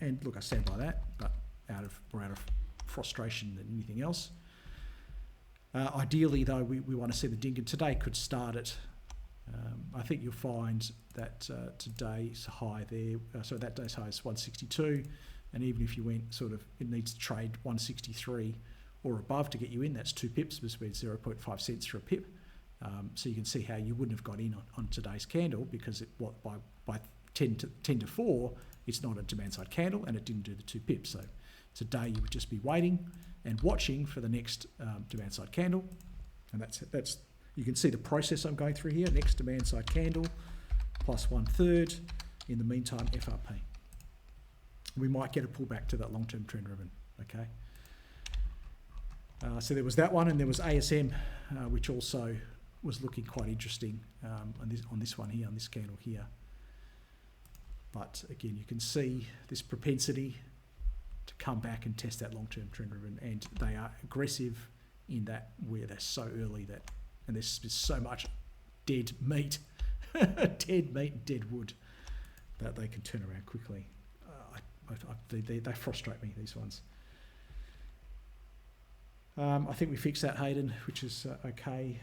And look, I stand by that, but more out of frustration than anything else. Ideally, though, we want to see the dink, and today could start it. I think you'll find that today's high there, so that day's high is 162, and even if you went it needs to trade 163 or above to get you in. That's 2 pips, which means 0.5 cents for a pip. So you can see how you wouldn't have got in on today's candle, because by 10 to 4, it's not a demand side candle, and it didn't do the 2 pips. So today you would just be waiting and watching for the next demand side candle, and that's you can see the process I'm going through here. Next demand side candle, plus 1/3. In the meantime, FRP. We might get a pullback to that long-term trend ribbon. Okay. So there was that one, and there was ASM, which also was looking quite interesting on this one here, on this candle here. But again, you can see this propensity to come back and test that long-term trend ribbon, and they are aggressive in that where they're so early that, and there's so much dead meat, dead meat and dead wood, that they can turn around quickly. They frustrate me, these ones. I think we fixed that, Hayden, which is okay.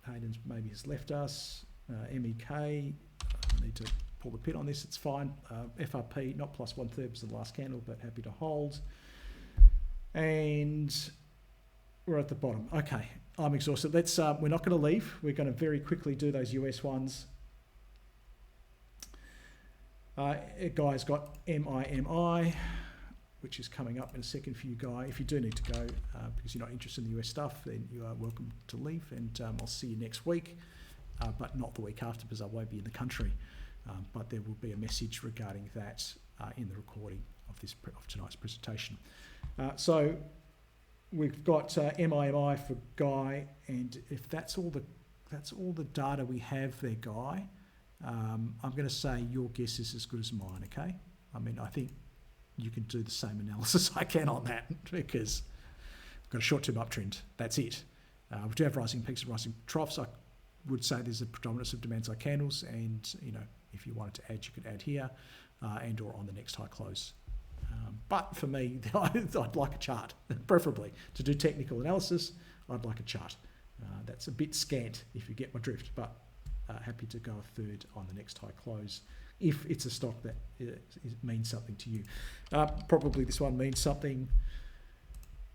Hayden's maybe has left us. MEK, I need to pull the pin on this, it's fine. FRP, not plus 1/3 was the last candle, but happy to hold. And we're at the bottom. Okay, I'm exhausted. We're not going to leave. We're going to very quickly do those US ones. Guy's got MIMI, which is coming up in a second for you, Guy. If you do need to go because you're not interested in the US stuff, then you are welcome to leave, and I'll see you next week, but not the week after, because I won't be in the country. But there will be a message regarding that in the recording of tonight's presentation. So we've got MIMI for Guy, and if that's all the data we have there, Guy, I'm going to say your guess is as good as mine. Okay, I mean, I think you can do the same analysis I can on that, because we've got a short-term uptrend. That's it. We do have rising peaks and rising troughs. I would say there's a predominance of demand-side candles, and if you wanted to add, you could add here, and or on the next high close. But for me, I'd like a chart, preferably. To do technical analysis, I'd like a chart. That's a bit scant, if you get my drift, but happy to go a third on the next high close, if it's a stock that means something to you. Probably this one means something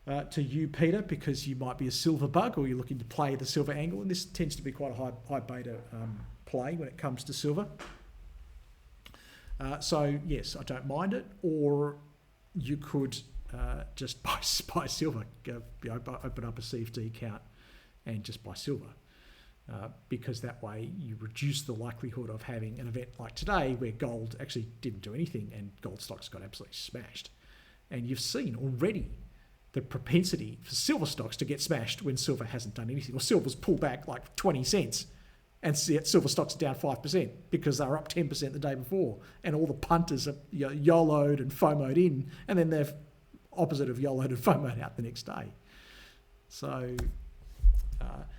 to you, Peter, because you might be a silver bug, or you're looking to play the silver angle, and this tends to be quite a high beta play when it comes to silver. So yes, I don't mind it. Or you could just buy silver, open up a CFD account and just buy silver, because that way you reduce the likelihood of having an event like today where gold actually didn't do anything and gold stocks got absolutely smashed. And you've seen already the propensity for silver stocks to get smashed when silver hasn't done anything. Or silver's pulled back like 20 cents, and silver stocks are down 5% because they were up 10% the day before, and all the punters are YOLO'd and FOMO'd in, and then they're opposite of YOLO'd and FOMO'd out the next day. So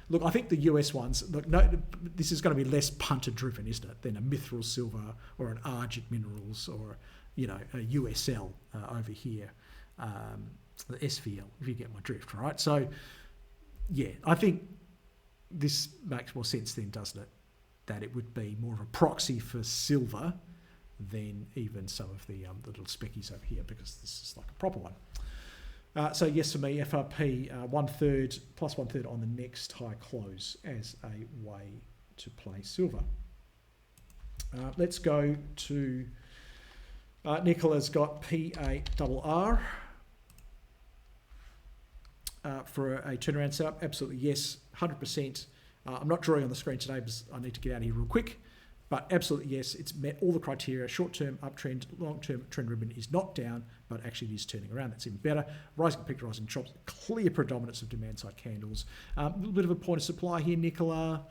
look, I think the US ones, this is going to be less punter driven, isn't it, than a Mithril Silver or an Argent Minerals or a USL over here, the SVL, if you get my drift, right? So yeah, I think this makes more sense then, doesn't it, that it would be more of a proxy for silver than even some of the little speckies over here, because this is like a proper one. So yes, for me, FRP 1/3 plus 1/3 on the next high close as a way to play silver. Let's go to Nicola's got PARR for a turnaround setup. Absolutely yes, 100%. I'm not drawing on the screen today because I need to get out of here real quick. But absolutely yes, it's met all the criteria. Short-term uptrend, long-term trend ribbon is not down, but actually it is turning around. That's even better. Rising peak, rising troughs, clear predominance of demand-side candles. A little bit of a point of supply here, Nicola.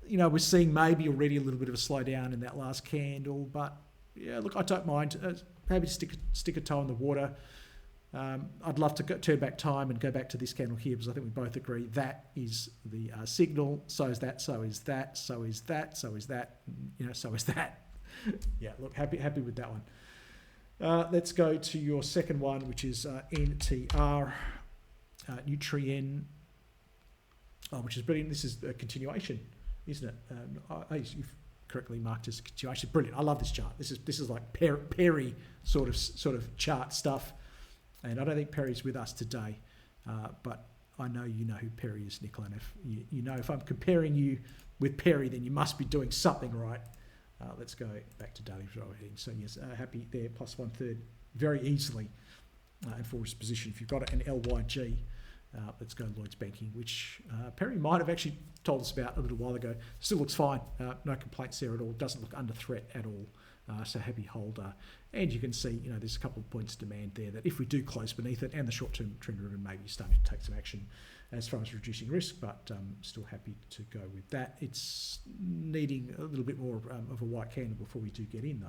We're seeing maybe already a little bit of a slowdown in that last candle, but yeah, look, I don't mind. Maybe stick a toe in the water. I'd love to turn back time and go back to this candle here because I think we both agree that is the signal. So is that, so is that, so is that, so is that, so is that. Yeah, look, happy with that one. Let's go to your second one, which is NTR, Nutrien, which is brilliant. This is a continuation, isn't it? You've correctly marked as a continuation. Brilliant. I love this chart. This is like Perry sort of chart stuff. And I don't think Perry's with us today, but I know you know who Perry is, Nicola. And if you know if I'm comparing you with Perry, then you must be doing something right. Let's go back to daily heading. So yes, happy there, plus 1/3 very easily in forward position. If you've got an LYG, let's go Lloyd's Banking, which Perry might have actually told us about a little while ago. Still looks fine, no complaints there at all. Doesn't look under threat at all. So happy holder. And you can see, there's a couple of points of demand there that if we do close beneath it and the short-term trend ribbon maybe starting to take some action as far as reducing risk, but still happy to go with that. It's needing a little bit more of a white candle before we do get in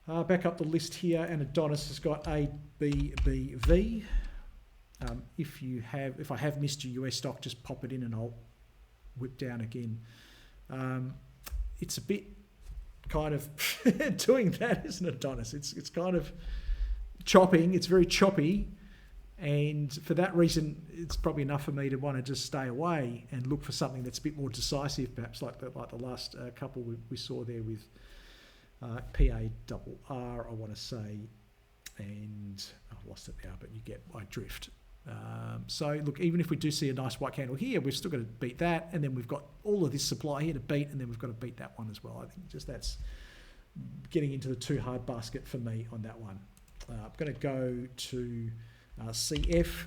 though. Back up the list here, and Adonis has got ABBV. If I have missed your US stock, just pop it in and I'll whip down again. It's a bit kind of doing that, isn't it, Adonis? It's kind of chopping. It's very choppy, and for that reason, it's probably enough for me to want to just stay away and look for something that's a bit more decisive, perhaps like the last couple we saw there with PARR, I want to say, and I've lost it now, but you get my drift. So look, even if we do see a nice white candle here, we've still got to beat that, and then we've got all of this supply here to beat, and then we've got to beat that one as well. I think just that's getting into the too hard basket for me on that one. I'm going to go to CF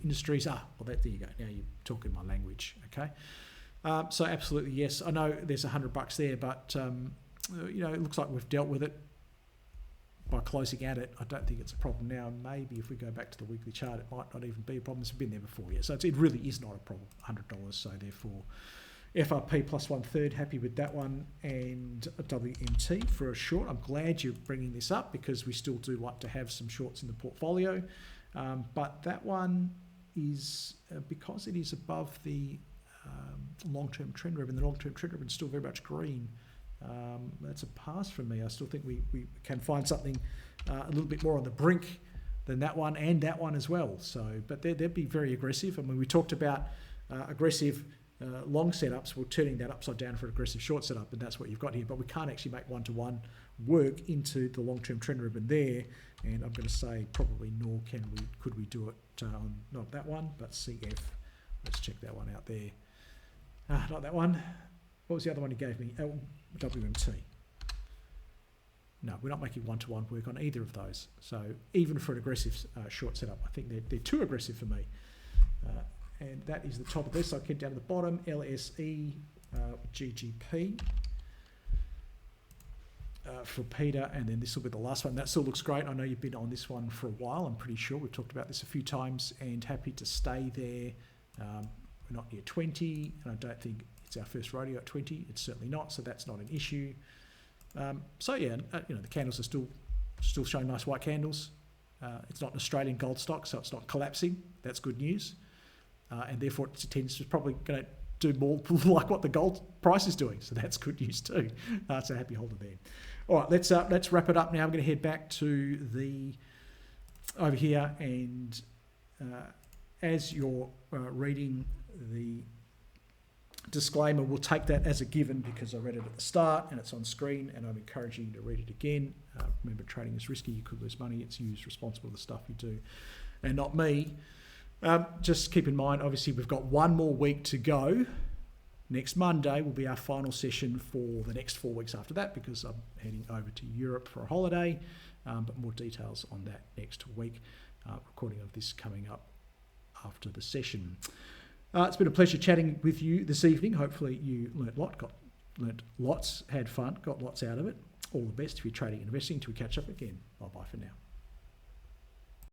Industries. Well, there you go. Now you're talking my language, okay? So absolutely yes. I know there's $100 there, but it looks like we've dealt with it by closing at it. I don't think it's a problem now. Maybe if we go back to the weekly chart, it might not even be a problem. It's been there before, yeah. So it really is not a problem. $100. So therefore, FRP plus 1/3. Happy with that one, and a WMT for a short. I'm glad you're bringing this up because we still do like to have some shorts in the portfolio, but that one is because it is above the long-term trend ribbon. The long-term trend ribbon is still very much green. That's a pass from me. I still think we can find something a little bit more on the brink than that one and that one as well. So, but they'd be very aggressive. I mean, we talked about aggressive long setups. We're turning that upside down for an aggressive short setup, and that's what you've got here. But we can't actually make one-to-one work into the long-term trend ribbon there. And I'm going to say probably nor could we do it on not that one, but CF. Let's check that one out there. Not that one. What was the other one you gave me? WMT. No, we're not making one-to-one work on either of those. So even for an aggressive short setup, I think they're too aggressive for me. And that is the top of this. I'll keep down to the bottom. LSE, GGP for Peter, and then this will be the last one. That still looks great. I know you've been on this one for a while. I'm pretty sure we've talked about this a few times, and happy to stay there. We're not near 20, and I don't think it's our first rodeo at 20. It's certainly not, so that's not an issue. So yeah, the candles are still showing nice white candles. It's not an Australian gold stock, so it's not collapsing. That's good news, and therefore it's probably going to do more like what the gold price is doing. So that's good news too. It's a happy holder there. All right, let's wrap it up now. I'm going to head back to over here, and as you're reading the disclaimer, we'll take that as a given because I read it at the start and it's on screen, and I'm encouraging you to read it again. Remember, trading is risky. You could lose money. It's used responsible for the stuff you do, and not me. Just keep in mind, obviously, we've got one more week to go. Next Monday will be our final session for the next 4 weeks after that because I'm heading over to Europe for a holiday, but more details on that next week. Recording of this coming up after the session. It's been a pleasure chatting with you this evening. Hopefully you learnt lots, had fun, got lots out of it. All the best if you're trading and investing. Till we catch up again. Bye-bye for now.